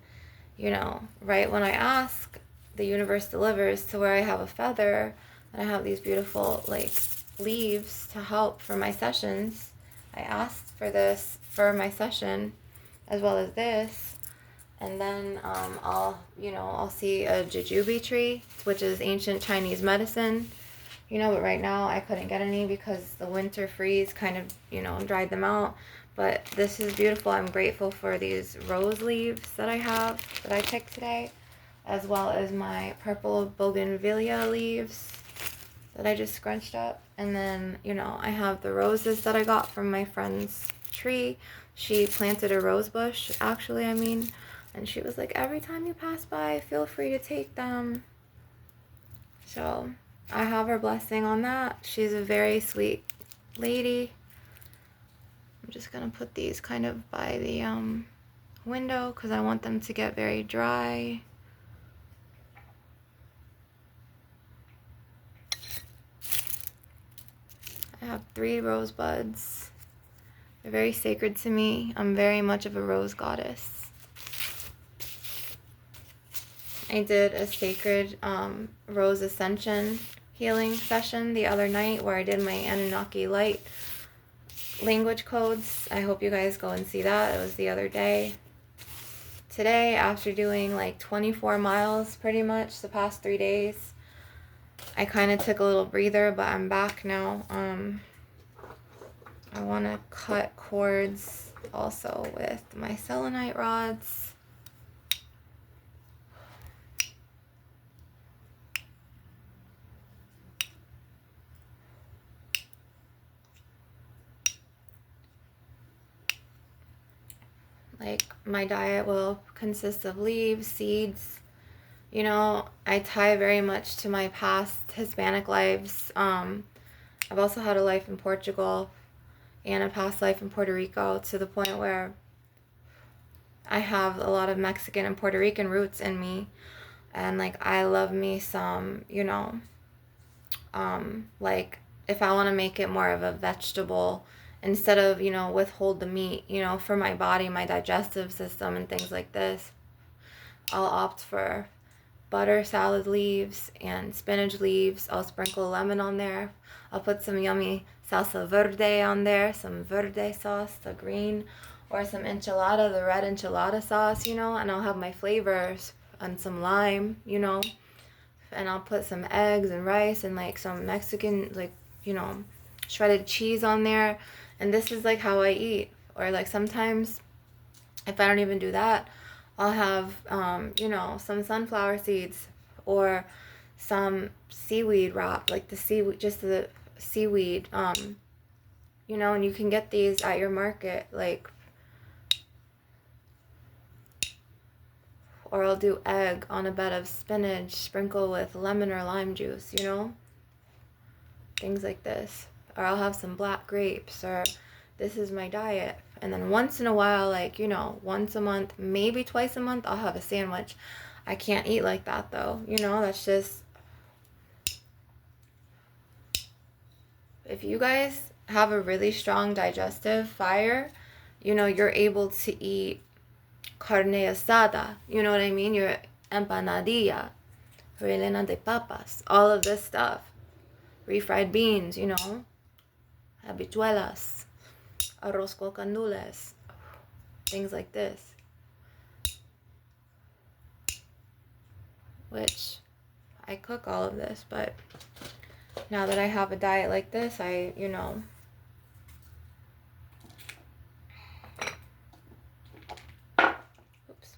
you know, right when I ask, the universe delivers to where I have a feather and I have these beautiful, like, leaves to help for my sessions. I asked for this for my session, as well as this, and then I'll see a jujube tree, which is ancient Chinese medicine, you know, but right now I couldn't get any because the winter freeze kind of, you know, dried them out. But this is beautiful. I'm grateful for these rose leaves that I have, that I picked today, as well as my purple bougainvillea leaves that I just scrunched up. And then, you know, I have the roses that I got from my friend's tree. She planted a rose bush, actually, and she was like, every time you pass by, feel free to take them. So I have her blessing on that. She's a very sweet lady. I'm just gonna put these kind of by the window because I want them to get very dry. I have 3 rose buds. They're very sacred to me. I'm very much of a rose goddess. I did a sacred rose ascension healing session the other night where I did my Anunnaki light language codes. I hope you guys go and see that. It was the other day. Today, after doing like 24 miles pretty much the past 3 days, I kind of took a little breather, but I'm back now. I want to cut cords also with my selenite rods. Like, my diet will consist of leaves, seeds. You know, I tie very much to my past Hispanic lives. I've also had a life in Portugal and a past life in Puerto Rico, to the point where I have a lot of Mexican and Puerto Rican roots in me. And like, I love me some, you know, like, if I want to make it more of a vegetable instead of, you know, withhold the meat, you know, for my body, my digestive system and things like this, I'll opt for butter salad leaves and spinach leaves. I'll sprinkle lemon on there. I'll put some yummy salsa verde on there, some verde sauce, the green, or some enchilada, the red enchilada sauce, you know, and I'll have my flavors and some lime, you know, and I'll put some eggs and rice and like some Mexican, like, you know, shredded cheese on there. And this is like how I eat. Or like, sometimes if I don't even do that, I'll have, you know, some sunflower seeds or some seaweed wrap, like the seaweed, just the seaweed, you know, and you can get these at your market, like, or I'll do egg on a bed of spinach, sprinkle with lemon or lime juice, you know, things like this. Or I'll have some black grapes, or this is my diet. And then once in a while, like, you know, once a month, maybe twice a month, I'll have a sandwich. I can't eat like that though, you know, that's just, if you guys have a really strong digestive fire, you know, you're able to eat carne asada, you know what I mean? Your empanadilla, rellena de papas, all of this stuff. Refried beans, you know, habichuelas, arroz con gandules, things like this. Which, I cook all of this, but now that I have a diet like this, I, you know, oops.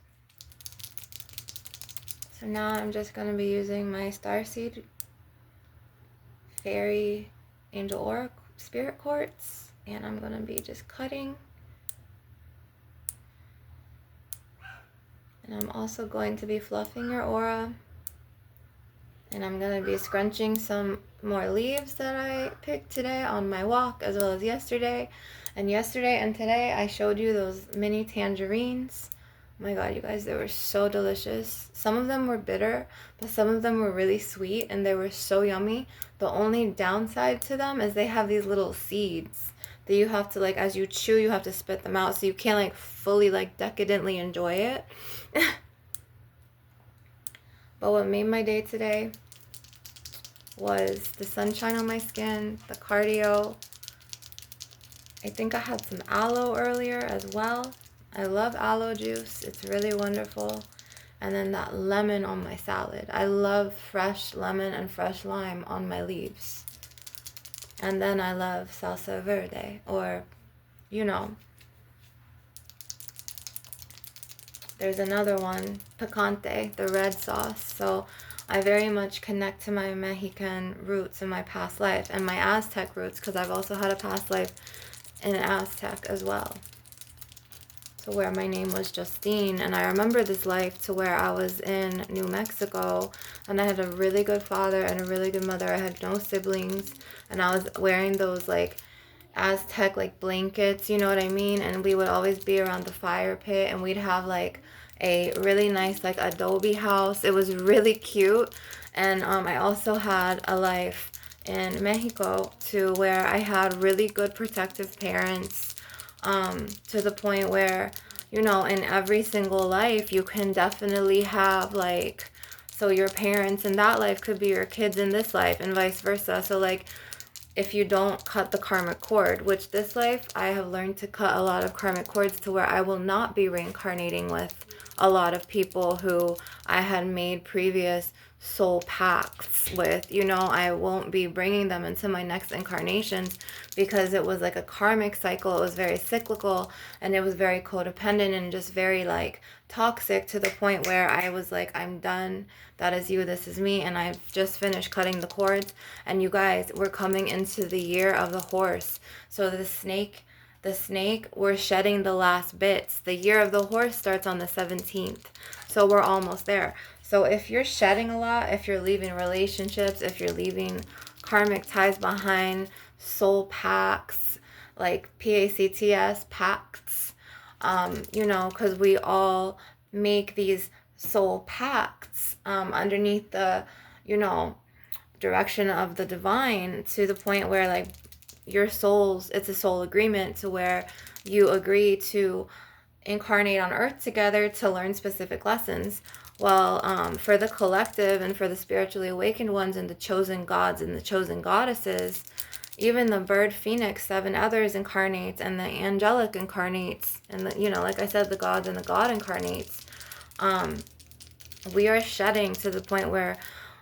So now I'm just going to be using my Starseed Fairy Angel Aura Spirit Quartz, and I'm going to be just cutting. And I'm also going to be fluffing your aura. And I'm going to be scrunching some more leaves that I picked today on my walk, as well as yesterday. And yesterday and today I showed you those mini tangerines. Oh my god, you guys, they were so delicious. Some of them were bitter, but some of them were really sweet, and they were so yummy. The only downside to them is they have these little seeds that you have to, like, as you chew, you have to spit them out, so you can't, like, fully, like, decadently enjoy it. But what made my day today was the sunshine on my skin, the cardio. I think I had some aloe earlier as well. I love aloe juice. It's really wonderful. And then that lemon on my salad. I love fresh lemon and fresh lime on my leaves. And then I love salsa verde, or, you know, there's another one, picante, the red sauce. So I very much connect to my Mexican roots in my past life, and my Aztec roots, because I've also had a past life in Aztec as well. So where my name was Justine, and I remember this life to where I was in New Mexico, and I had a really good father and a really good mother. I had no siblings, and I was wearing those like Aztec like blankets, you know what I mean? And we would always be around the fire pit, and we'd have like a really nice like adobe house. It was really cute. And I also had a life in Mexico to where I had really good protective parents, to the point where, you know, in every single life you can definitely have like, so your parents in that life could be your kids in this life, and vice versa. So like, if you don't cut the karmic cord, which this life I have learned to cut a lot of karmic cords to where I will not be reincarnating with a lot of people who I had made previous soul pacts with, you know, I won't be bringing them into my next incarnations, because it was like a karmic cycle. It was very cyclical, and it was very codependent and just very like toxic, to the point where I was like, I'm done. That is you, this is me. And I've just finished cutting the cords. And you guys, we're coming into the year of the horse. So the snake the snake, we're shedding the last bits. The year of the horse starts on the 17th. So we're almost there. So if you're shedding a lot, if you're leaving relationships, if you're leaving karmic ties behind, soul pacts, like PACTS, pacts, because we all make these soul pacts underneath the, direction of the divine, to the point where, like, your souls, it's a soul agreement to where you agree to incarnate on earth together to learn specific lessons. Well, for the collective and for the spiritually awakened ones and the chosen gods and the chosen goddesses, even the bird phoenix, 7 others incarnates, and the angelic incarnates, and like I said, the gods and the god incarnates. We are shedding to the point where,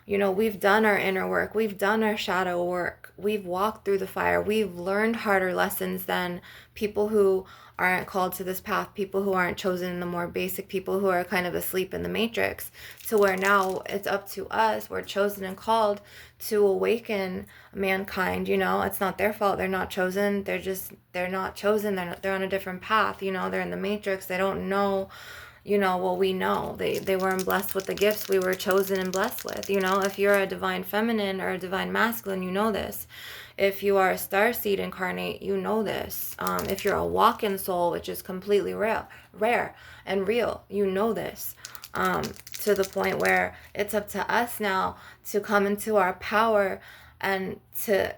we've done our inner work, we've done our shadow work, we've walked through the fire, we've learned harder lessons than people who aren't called to this path, people who aren't chosen, the more basic people who are kind of asleep in the matrix, to where now it's up to us, we're chosen and called to awaken mankind. It's not their fault, they're not chosen, they're not chosen, they're on a different path, they're in the matrix, they don't know, well, we know they weren't blessed with the gifts we were chosen and blessed with. If you're a divine feminine or a divine masculine, you know this. If you are a starseed incarnate, you know this. If you're a walk-in soul, which is completely rare and real, you know this. To the point where it's up to us now to come into our power and to,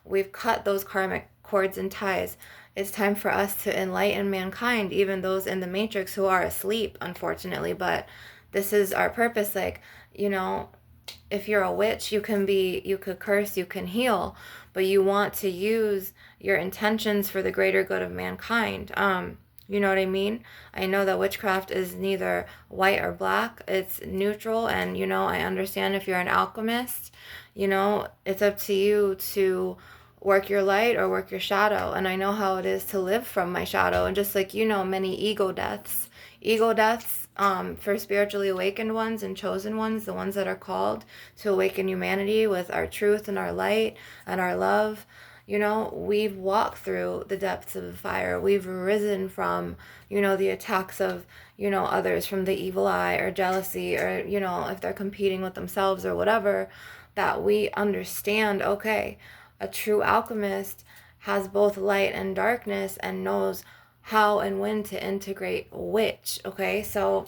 we've cut those karmic cords and ties. It's time for us to enlighten mankind, even those in the matrix who are asleep, unfortunately. But this is our purpose. Like, if you're a witch, you could curse, you can heal, but you want to use your intentions for the greater good of mankind. You know what I mean? I know that witchcraft is neither white or black. It's neutral. And, I understand if you're an alchemist, it's up to you to work your light or work your shadow. And I know how it is to live from my shadow. And just like, many ego deaths for spiritually awakened ones and chosen ones, the ones that are called to awaken humanity with our truth and our light and our love. We've walked through the depths of the fire. We've risen from, the attacks of, others, from the evil eye or jealousy, or, if they're competing with themselves or whatever, that we understand, okay, a true alchemist has both light and darkness and knows how and when to integrate which. Okay, so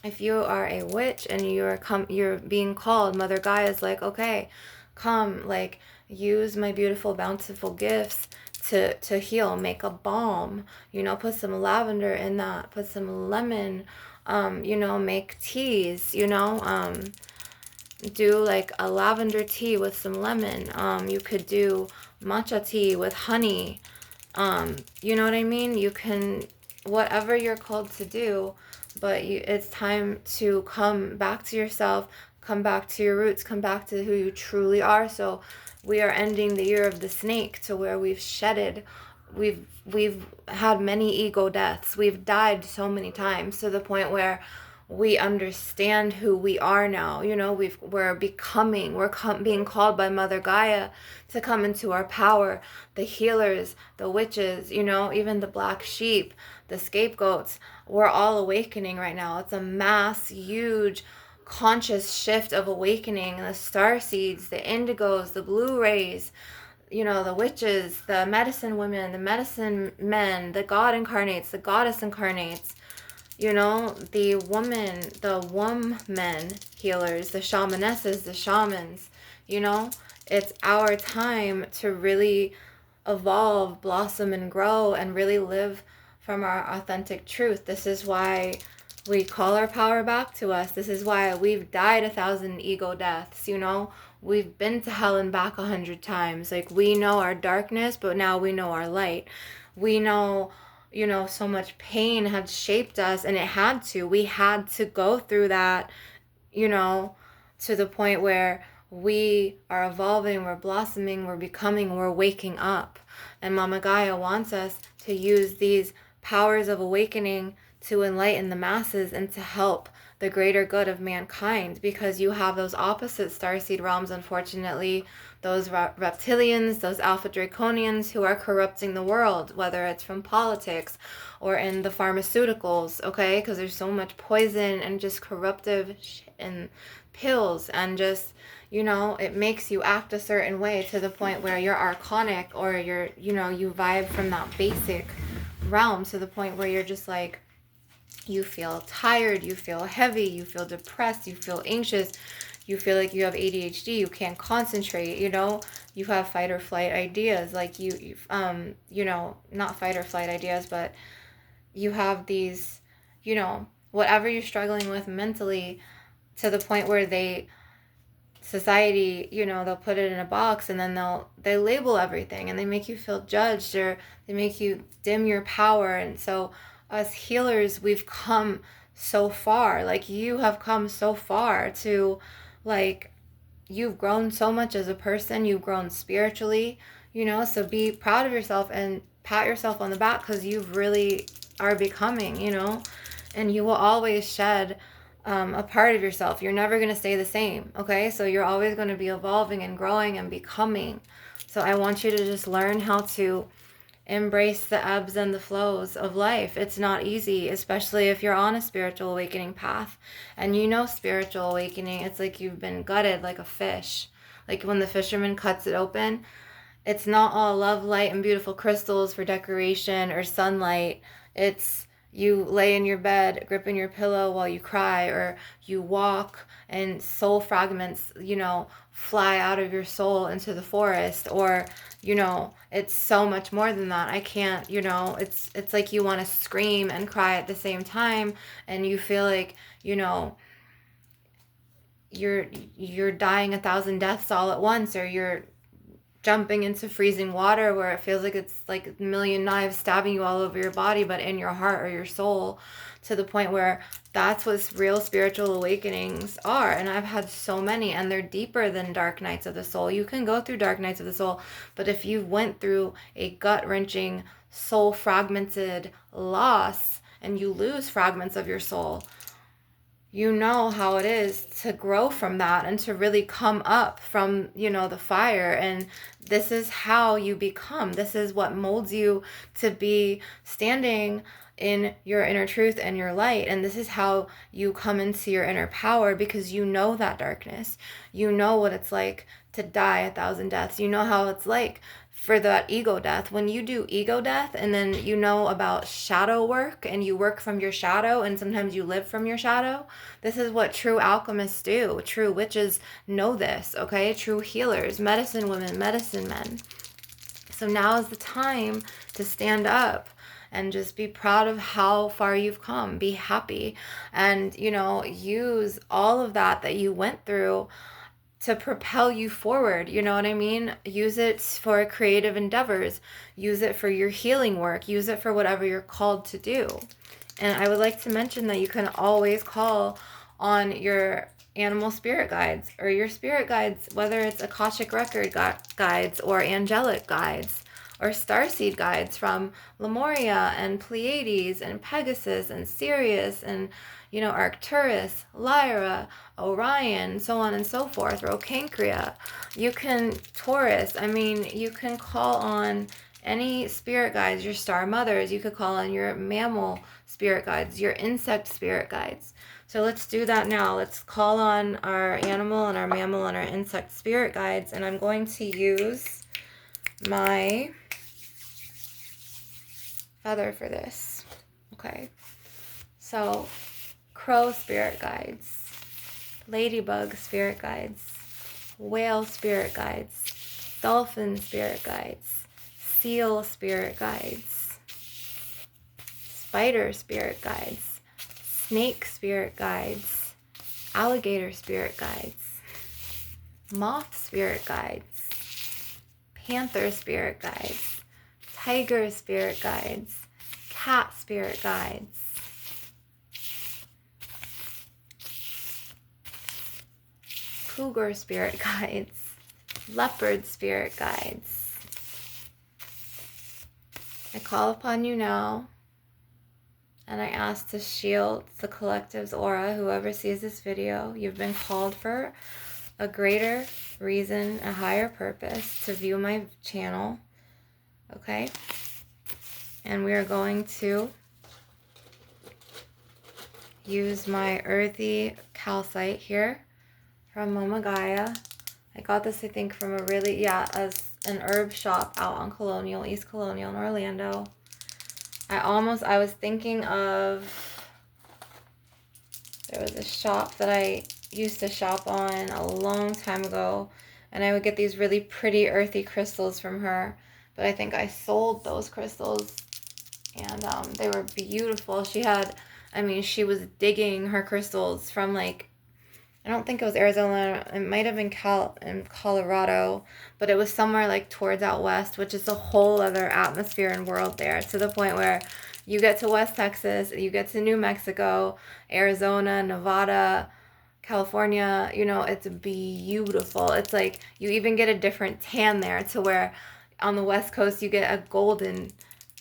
if you are a witch and you're being called, Mother Gaia is like, okay, come, like, use my beautiful, bountiful gifts to heal. Make a balm, put some lavender in that, put some lemon, make teas, do like a lavender tea with some lemon. You could do matcha tea with honey. You know what I mean? You can, whatever you're called to do, but it's time to come back to yourself, come back to your roots, come back to who you truly are. So we are ending the year of the snake, to where we've shedded, we've had many ego deaths, we've died so many times, to the point where we understand who we are now. We're being called by Mother Gaia to come into our power. The healers, the witches, even the black sheep, the scapegoats, we're all awakening right now. It's a mass, huge, conscious shift of awakening. The star seeds, the indigos, the blue rays, the witches, the medicine women, the medicine men, the god incarnates, the goddess incarnates, the woman, the woman healers, the shamanesses, the shamans. It's our time to really evolve, blossom, and grow, and really live from our authentic truth. This is why we call our power back to us. This is why we've died 1,000 ego deaths. We've been to hell and back 100 times. Like, we know our darkness, but now we know our light. We know, so much pain had shaped us, and it had to. We had to go through that, to the point where we are evolving, we're blossoming, we're becoming, we're waking up. And Mama Gaia wants us to use these powers of awakening to enlighten the masses and to help the greater good of mankind, because you have those opposite starseed realms, unfortunately, those reptilians, those alpha draconians who are corrupting the world, whether it's from politics or in the pharmaceuticals, okay? Because there's so much poison and just corruptive shit and pills, and just, you know, it makes you act a certain way to the point where you're archonic, or you're, you know, you vibe from that basic realm to the point where you're just like, you feel tired, you feel heavy, you feel depressed, you feel anxious, you feel like you have ADHD, you can't concentrate, you know, you have fight or flight ideas, like you know, not fight or flight ideas, but you have these, you know, whatever you're struggling with mentally, to the point where society, you know, they'll put it in a box, and then they label everything, and they make you feel judged, or they make you dim your power. And so us healers, we've come so far, like you have come so far to, like, you've grown so much as a person, you've grown spiritually, you know, so be proud of yourself and pat yourself on the back, because you really are becoming, you know, and you will always shed a part of yourself. You're never going to stay the same, okay? So you're always going to be evolving and growing and becoming. So I want you to just learn how to embrace the ebbs and the flows of life. It's not easy, especially if you're on a spiritual awakening path. And you know, spiritual awakening, it's like you've been gutted like a fish. Like when the fisherman cuts it open, it's not all love, light, and beautiful crystals for decoration or sunlight. It's you lay in your bed, gripping your pillow while you cry, or you walk and soul fragments, you know, fly out of your soul into the forest, or, you know, it's so much more than that. I can't, you know, it's like you want to scream and cry at the same time, and you feel like, you know, you're dying 1,000 deaths all at once, or you're jumping into freezing water where it feels like it's like a million knives stabbing you all over your body, but in your heart or your soul, to the point where that's what real spiritual awakenings are. And I've had so many, and they're deeper than dark nights of the soul. You can go through dark nights of the soul, but if you went through a gut-wrenching, soul fragmented loss, and you lose fragments of your soul, you know how it is to grow from that and to really come up from, you know, the fire. And this is how you become. This is what molds you to be standing in your inner truth and your light. And this is how you come into your inner power, because you know that darkness. You know what it's like to die 1,000 deaths. You know how it's like for that ego death. When you do ego death, and then you know about shadow work, and you work from your shadow, and sometimes you live from your shadow. This is what true alchemists do. True witches know this, okay? True healers, medicine women, medicine men. So now is the time to stand up and just be proud of how far you've come. Be happy, and, you know, use all of that you went through to propel you forward. You know what I mean? Use it for creative endeavors. Use it for your healing work. Use it for whatever you're called to do. And I would like to mention that you can always call on your animal spirit guides, or your spirit guides, whether it's Akashic record guides, or angelic guides, or starseed guides from Lemuria and Pleiades and Pegasus and Sirius and, you know, Arcturus, Lyra, Orion, so on and so forth, Rocancria. You can, Taurus, I mean, you can call on any spirit guides, your star mothers. You could call on your mammal spirit guides, your insect spirit guides. So let's do that now. Let's call on our animal and our mammal and our insect spirit guides. And I'm going to use my feather for this. Okay. So crow spirit guides, ladybug spirit guides, whale spirit guides, dolphin spirit guides, seal spirit guides, spider spirit guides, snake spirit guides, alligator spirit guides, moth spirit guides, panther spirit guides, tiger spirit guides, cat spirit guides, cougar spirit guides, leopard spirit guides. I call upon you now, And I ask to shield the collective's aura. Whoever sees this video, you've been called for a greater reason, a higher purpose to view my channel. Okay? And we are going to use my earthy calcite here from Mama Gaia. I got this, I think, from a really, as an herb shop out on Colonial, East Colonial in Orlando. I was thinking of, there was a shop that I used to shop on a long time ago, and I would get these really pretty earthy crystals from her, but I think I sold those crystals, and they were beautiful. She was digging her crystals from, like, I don't think it was Arizona. It might have been in Colorado, but it was somewhere like towards out west, which is a whole other atmosphere and world there, to the point where you get to West Texas, you get to New Mexico, Arizona, Nevada, California, it's beautiful. It's like you even get a different tan there, to where on the West Coast you get a golden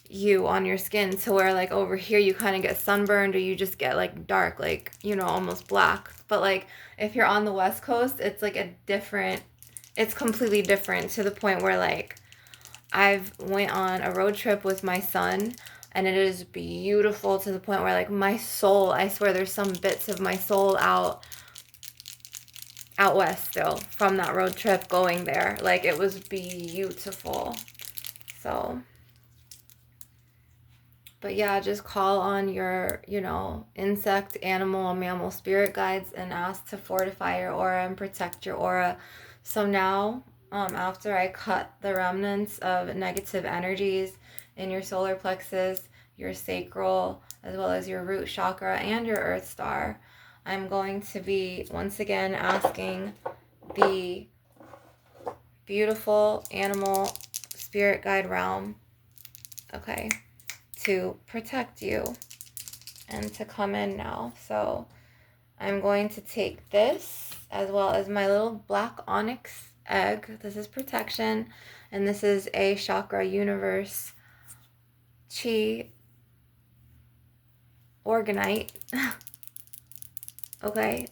hue on your skin, to where like over here you kind of get sunburned, or you just get like dark, like, almost black. But like if you're on the West Coast, it's like it's completely different, to the point where like I've went on a road trip with my son, and it is beautiful, to the point where like my soul, I swear there's some bits of my soul out west still from that road trip going there. Like it was beautiful. So, but yeah, just call on your, insect, animal, mammal spirit guides, and ask to fortify your aura and protect your aura. So now, after I cut the remnants of negative energies in your solar plexus, your sacral, as well as your root chakra and your earth star, I'm going to be once again asking the beautiful animal spirit guide realm, okay, to protect you and to come in now. So I'm going to take this, as well as my little black onyx egg. This is protection, and this is a chakra universe chi organite. Okay,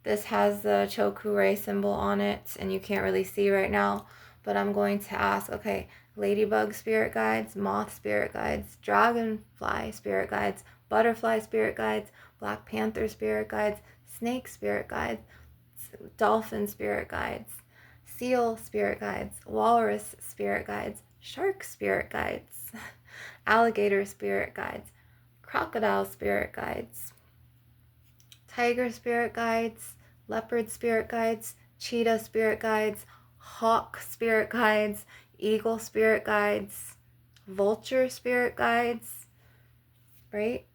this has the Chokure symbol on it, and you can't really see right now, but I'm going to ask, okay, ladybug spirit guides, moth spirit guides, dragonfly spirit guides, butterfly spirit guides, black panther spirit guides, snake spirit guides, dolphin spirit guides, seal spirit guides, walrus spirit guides, shark spirit guides, alligator spirit guides, crocodile spirit guides, tiger spirit guides, leopard spirit guides, cheetah spirit guides, hawk spirit guides, eagle spirit guides, vulture spirit guides, right?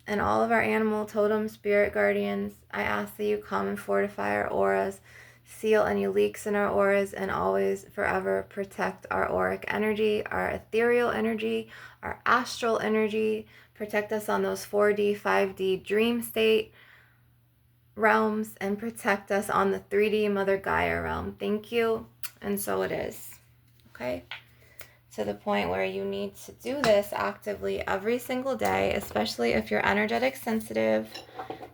And all of our animal totem spirit guardians, I ask that you come and fortify our auras, seal any leaks in our auras, and always forever protect our auric energy, our ethereal energy, our astral energy. Protect us on those 4D, 5D dream state realms, and protect us on the 3D Mother Gaia realm. Thank you. And so it is. Okay? To the point where you need to do this actively every single day, especially if you're energetic sensitive.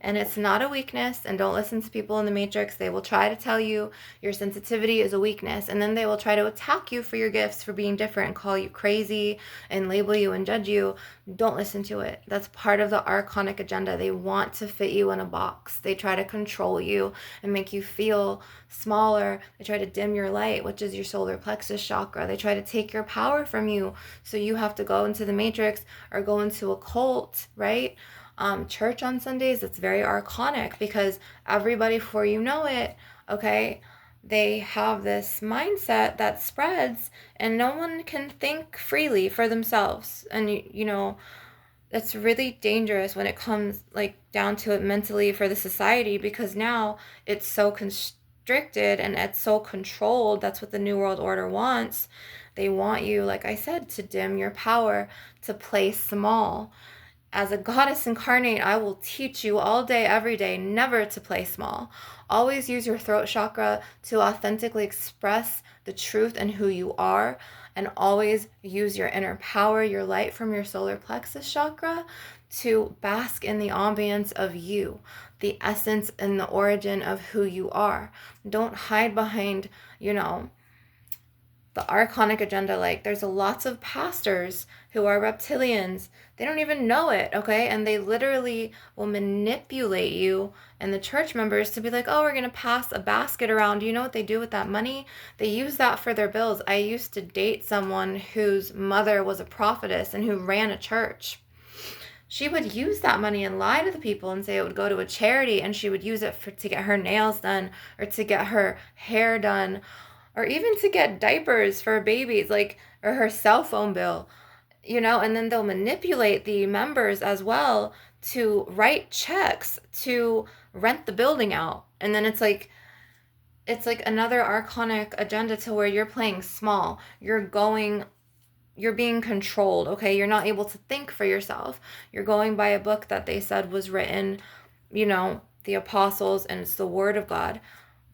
And it's not a weakness, and don't listen to people in the matrix. They will try to tell you your sensitivity is a weakness, and then they will try to attack you for your gifts, for being different, and call you crazy and label you and judge you. Don't listen to it. That's part of the archonic agenda. They want to fit you in a box. They try to control you and make you feel smaller. They try to dim your light, which is your solar plexus chakra. They try to take your power from you, so you have to go into the matrix or go into a cult, right? Church on Sundays, it's very archonic, because everybody, before you know it, okay, they have this mindset that spreads, and no one can think freely for themselves. And it's really dangerous when it comes like down to it mentally for the society, because now it's so constricted and it's so controlled. That's what the New World Order wants. They want you, like I said, to dim your power, to play small. As a goddess incarnate, I will teach you all day, every day, never to play small. Always use your throat chakra to authentically express the truth and who you are, and always use your inner power, your light from your solar plexus chakra, to bask in the ambience of you, the essence and the origin of who you are. Don't hide behind, the archonic agenda. Like, there's lots of pastors who are reptilians. They don't even know it, okay? And they literally will manipulate you and the church members to be like, oh, we're going to pass a basket around. You know what they do with that money? They use that for their bills. I used to date someone whose mother was a prophetess and who ran a church. She would use that money and lie to the people and say it would go to a charity, and she would use it to get her nails done or to get her hair done, or even to get diapers for babies, like, or her cell phone bill, and then they'll manipulate the members as well to write checks to rent the building out. And then it's like another archonic agenda to where you're playing small. You're being controlled, okay? You're not able to think for yourself. You're going by a book that they said was written, the apostles, and it's the word of God.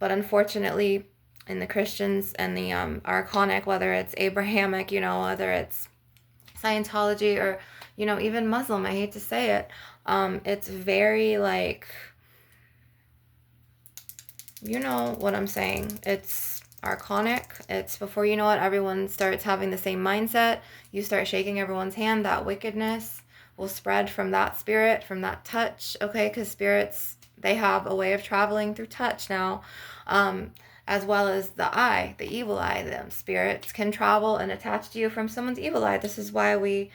But unfortunately, in the Christians and the archonic, whether it's Abrahamic, whether it's Scientology, or, even Muslim, I hate to say it, it's very like, you know what I'm saying. It's archonic. It's before you know it, everyone starts having the same mindset. You start shaking everyone's hand. That wickedness will spread from that spirit, from that touch, okay? Because spirits, they have a way of traveling through touch now, as well as the eye, the evil eye. Them spirits can travel and attach to you from someone's evil eye. This is why we,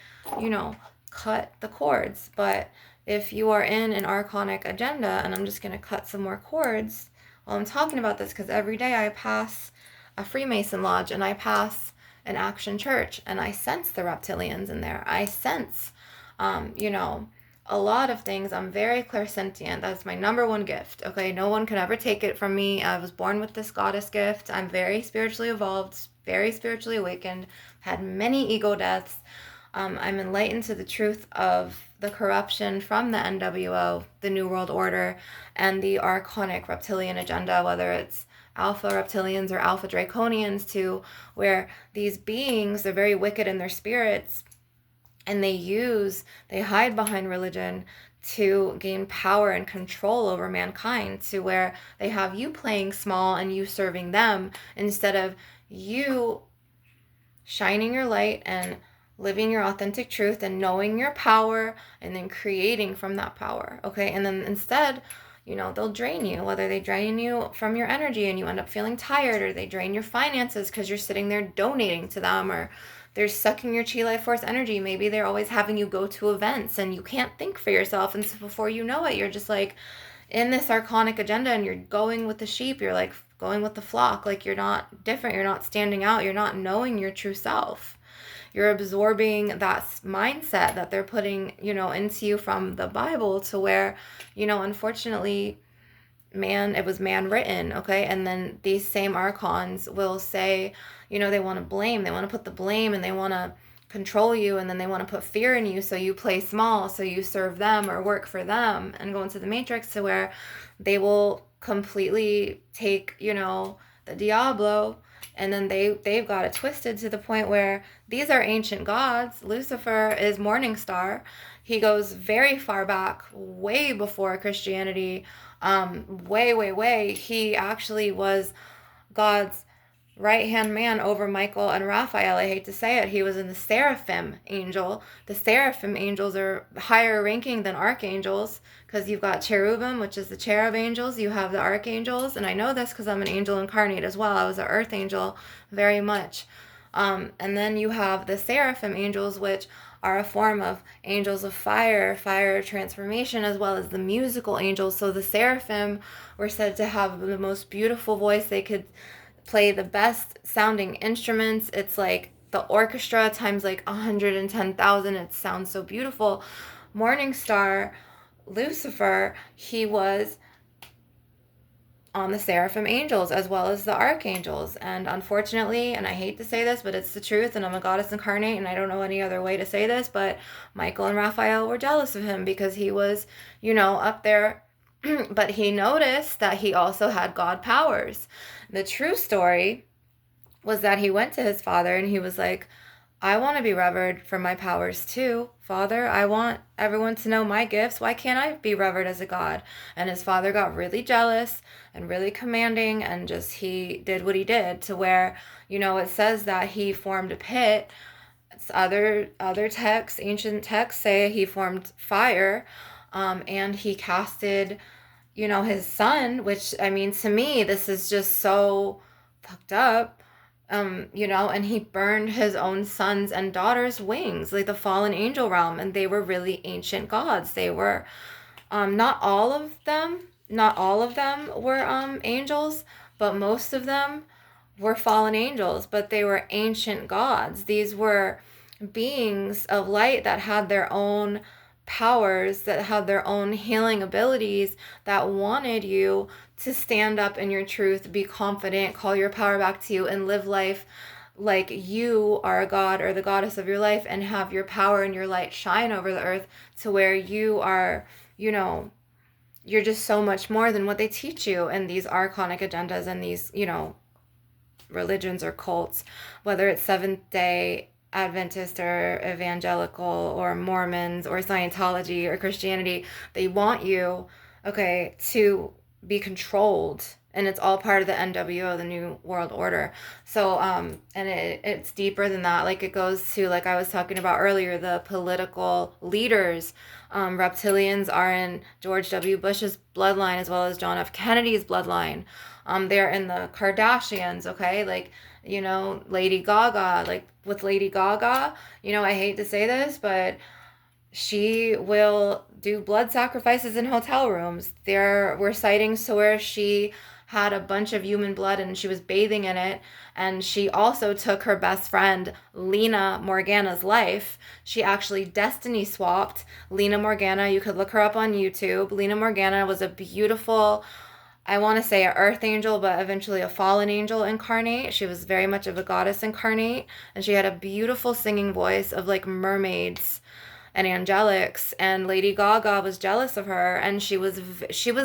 cut the cords. But if you are in an archonic agenda, and I'm just going to cut some more cords while I'm talking about this, because every day I pass a Freemason lodge and I pass an Action Church, and I sense the reptilians in there. I sense, a lot of things. I'm very clairsentient. That's my number one gift, okay? No one can ever take it from me. I was born with this goddess gift. I'm very spiritually evolved, very spiritually awakened, had many ego deaths. I'm enlightened to the truth of the corruption from the NWO, the New World Order, and the archonic reptilian agenda, whether it's alpha reptilians or alpha draconians, to where these beings are very wicked in their spirits, and they hide behind religion to gain power and control over mankind, to where they have you playing small and you serving them, instead of you shining your light and living your authentic truth and knowing your power and then creating from that power, okay? And then instead, they'll drain you, whether they drain you from your energy and you end up feeling tired, or they drain your finances because you're sitting there donating to them, or they're sucking your chi life force energy. Maybe they're always having you go to events and you can't think for yourself, and so before you know it, you're just like in this archonic agenda and you're going with the sheep. You're like going with the flock. Like, you're not different, you're not standing out, you're not knowing your true self. You're absorbing that mindset that they're putting, into you from the Bible, to where, unfortunately, it was man written, okay? And then these same archons will say, they want to blame. They want to put the blame, and they want to control you, and then they want to put fear in you, so you play small, so you serve them or work for them and go into the matrix, to where they will completely take, the Diablo, and then they've got it twisted to the point where these are ancient gods. Lucifer is Morning Star. He goes very far back, way before Christianity. Way. He actually was God's right-hand man over Michael and Raphael. I hate to say it. He was in the seraphim angel. The seraphim angels are higher ranking than archangels, because you've got cherubim, which is the cherub angels. You have the archangels, and I know this because I'm an angel incarnate as well. I was an earth angel very much. And then you have the seraphim angels, which are a form of angels of fire transformation, as well as the musical angels. So the seraphim were said to have the most beautiful voice. They could play the best sounding instruments. It's like the orchestra times like 110,000. It sounds so beautiful. Morning Star, Lucifer, he was on the seraphim angels as well as the archangels. And unfortunately, and I hate to say this, but it's the truth, and I'm a goddess incarnate, and I don't know any other way to say this, but Michael and Raphael were jealous of him because he was, up there. But he noticed that he also had God powers. The true story was that he went to his father and he was like, I want to be revered for my powers too. Father, I want everyone to know my gifts. Why can't I be revered as a god? And his father got really jealous and really commanding, and just he did what he did, to where, it says that he formed a pit. Other texts, ancient texts, say he formed fire, and he casted, his son, which, I mean, to me, this is just so fucked up. And he burned his own sons and daughters' wings, like the fallen angel realm, and they were really ancient gods. They were, not all of them were angels, but most of them were fallen angels, but they were ancient gods. These were beings of light that had their own powers, that had their own healing abilities, that wanted you to stand up in your truth, be confident, call your power back to you, and live life like you are a god or the goddess of your life, and have your power and your light shine over the earth, to where you are, you're just so much more than what they teach you in these archonic agendas and these, religions or cults, whether it's Seventh day Adventist or evangelical or Mormons or Scientology or Christianity. They want you, okay, to be controlled. And it's all part of the NWO, the New World Order. So, and it's deeper than that. Like, it goes to, like I was talking about earlier, the political leaders. Reptilians are in George W. Bush's bloodline, as well as John F. Kennedy's bloodline. They're in the Kardashians, okay? Like, Lady Gaga, like with Lady Gaga, I hate to say this, but she will do blood sacrifices in hotel rooms. There were sightings to where she had a bunch of human blood and she was bathing in it. And she also took her best friend, Lena Morgana's life. She actually destiny swapped Lena Morgana. You could look her up on YouTube. Lena Morgana was a beautiful, I want to say, an earth angel, but eventually a fallen angel incarnate. She was very much of a goddess incarnate, and she had a beautiful singing voice of like mermaids and angelics. And Lady Gaga was jealous of her, and she was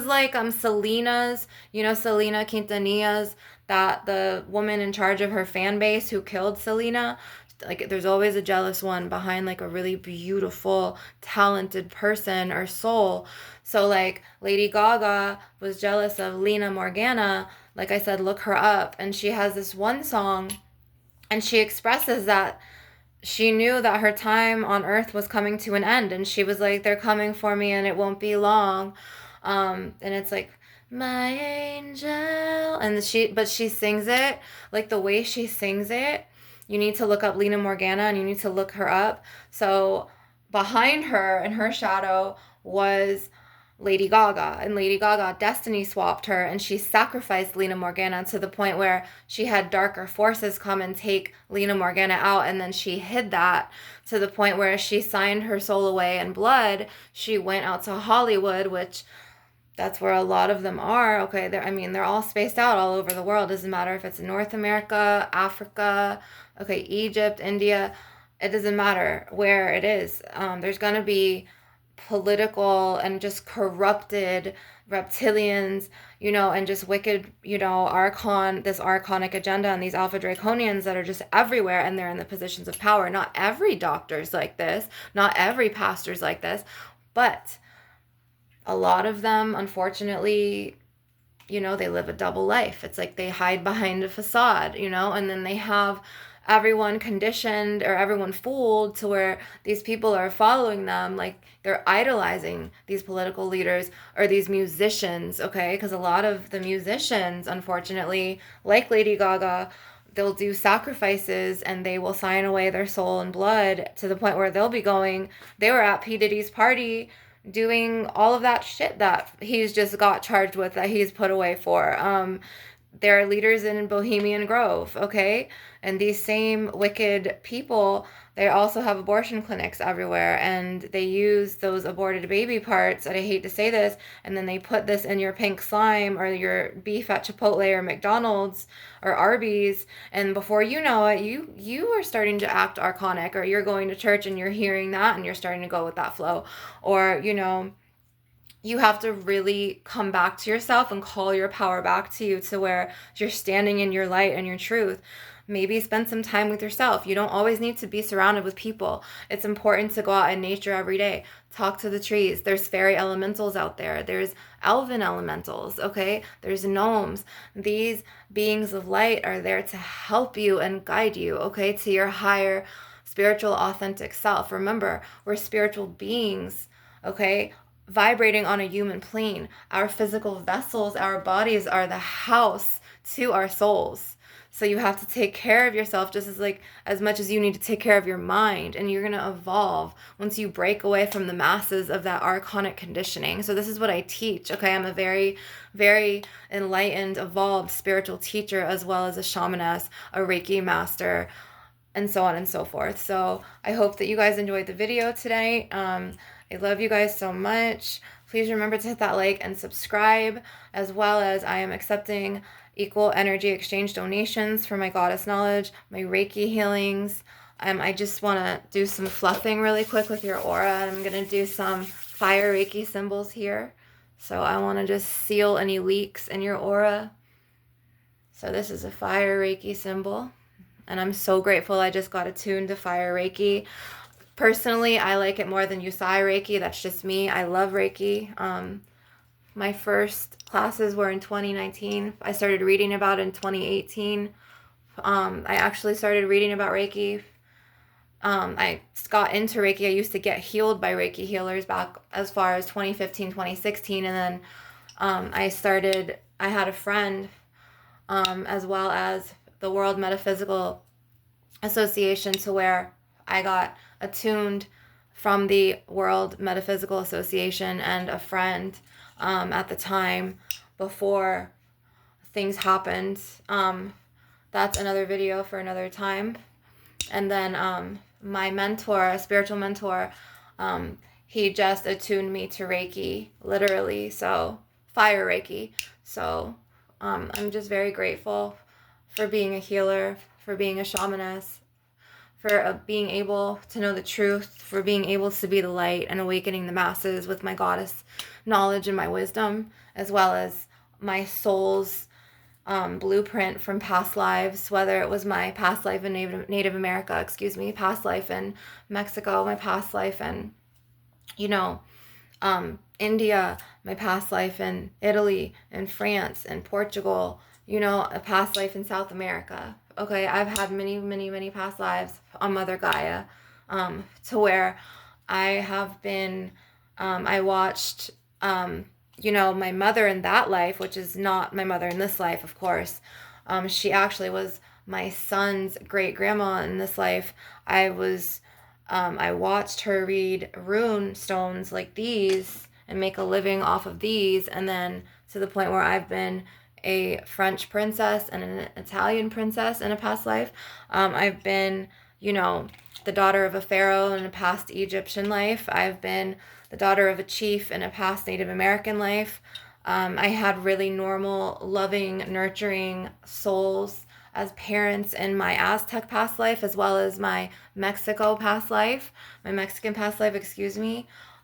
like Selena's, Selena Quintanilla's, that the woman in charge of her fan base who killed Selena. Like, there's always a jealous one behind like a really beautiful, talented person or soul. So like Lady Gaga was jealous of Lena Morgana. Like I said, look her up, and she has this one song, and she expresses that she knew that her time on earth was coming to an end, and she was like, they're coming for me and it won't be long. And it's like, my angel, and she sings it, like the way she sings it, you need to look up Lena Morgana, and you need to look her up. So behind her, in her shadow, was Lady Gaga, and Lady Gaga destiny swapped her, and she sacrificed Lena Morgana to the point where she had darker forces come and take Lena Morgana out, and then she hid that to the point where she signed her soul away in blood. She went out to Hollywood, which that's where a lot of them are. Okay, they're all spaced out all over the world. Doesn't matter if it's North America, Africa, okay, Egypt, India. It doesn't matter where it is. There's gonna be political and just corrupted reptilians, and just wicked, this archonic agenda, and these alpha draconians that are just everywhere, and they're in the positions of power. Not every doctor's like this, not every pastor's like this, but a lot of them, unfortunately, they live a double life. It's like they hide behind a facade, and then they have everyone conditioned or everyone fooled to where these people are following them. Like, they're idolizing these political leaders or these musicians, okay? Because a lot of the musicians, unfortunately, like Lady Gaga, they'll do sacrifices and they will sign away their soul and blood to the point where they'll be going, they were at P. Diddy's party doing all of that shit that he's just got charged with, that he's put away for. There are leaders in Bohemian Grove, okay? And these same wicked people, they also have abortion clinics everywhere, and they use those aborted baby parts, and I hate to say this, and then they put this in your pink slime or your beef at Chipotle or McDonald's or Arby's, and before you know it, you are starting to act archonic, or you're going to church and you're hearing that and you're starting to go with that flow. Or, you have to really come back to yourself and call your power back to you, to where you're standing in your light and your truth. Maybe spend some time with yourself. You don't always need to be surrounded with people. It's important to go out in nature every day. Talk to the trees. There's fairy elementals out there. There's elven elementals, okay? There's gnomes. These beings of light are there to help you and guide you, okay, to your higher spiritual authentic self. Remember, we're spiritual beings, okay, vibrating on a human plane. Our physical vessels, our bodies are the house to our souls. So you have to take care of yourself just as much as you need to take care of your mind, and you're going to evolve once you break away from the masses of that archonic conditioning. So this is what I teach, okay? I'm a very, very enlightened, evolved spiritual teacher, as well as a shamaness, a Reiki master, and so on and so forth. So I hope that you guys enjoyed the video today. I love you guys so much. Please remember to hit that like and subscribe, as well as I am accepting equal energy exchange donations for my goddess knowledge, my Reiki healings. I just want to do some fluffing really quick with your aura, and I'm going to do some fire Reiki symbols here. So I want to just seal any leaks in your aura. So this is a fire Reiki symbol, and I'm so grateful I just got attuned to fire Reiki. Personally, I like it more than Usai Reiki. That's just me. I love Reiki. My first classes were in 2019. I started reading about it in 2018. I actually started reading about Reiki. I got into Reiki. I used to get healed by Reiki healers back as far as 2015, 2016. And then I had a friend, as well as the World Metaphysical Association, to where I got attuned from the World Metaphysical Association and a friend at the time before things happened. That's another video for another time. And then my mentor, a spiritual mentor, he just attuned me to Reiki, literally, so fire Reiki. So I'm just very grateful for being a healer, for being a shamaness, for being able to know the truth, for being able to be the light and awakening the masses with my goddess knowledge and my wisdom, as well as my soul's blueprint from past lives, whether it was my past life in Native America, past life in Mexico, my past life in, India, my past life in Italy and France and Portugal, a past life in South America. Okay, I've had many, many, many past lives on Mother Gaia, to where I have been, I watched, my mother in that life, which is not my mother in this life, of course. She actually was my son's great grandma in this life. I watched her read rune stones like these and make a living off of these, and then to the point where I've been a French princess and an Italian princess in a past life. I've been, the daughter of a pharaoh in a past Egyptian life. I've been the daughter of a chief in a past Native American life. I had really normal, loving, nurturing souls as parents in my Aztec past life, as well as my Mexican past life,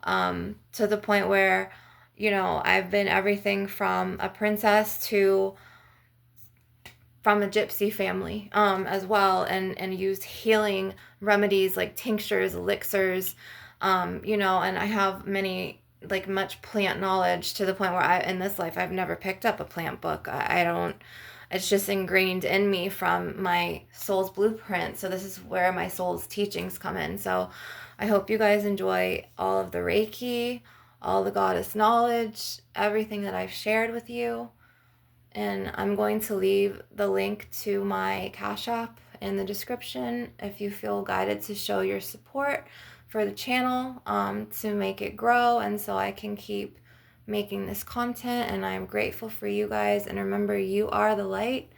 to the point where, I've been everything from a princess to from a gypsy family, as well, and used healing remedies like tinctures, elixirs, and I have much plant knowledge, to the point where in this life, I've never picked up a plant book. I don't, it's just ingrained in me from my soul's blueprint. So this is where my soul's teachings come in. So I hope you guys enjoy all of the Reiki, all the goddess knowledge, everything that I've shared with you. And I'm going to leave the link to my Cash App in the description if you feel guided to show your support for the channel, to make it grow, and so I can keep making this content. And I'm grateful for you guys. And remember, you are the light.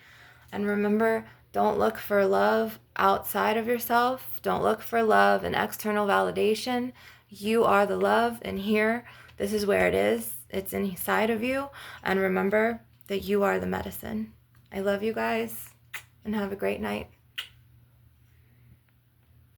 And remember, don't look for love outside of yourself. Don't look for love and external validation. You are the love, and here, this is where it is. It's inside of you. And remember that you are the medicine. I love you guys, and have a great night.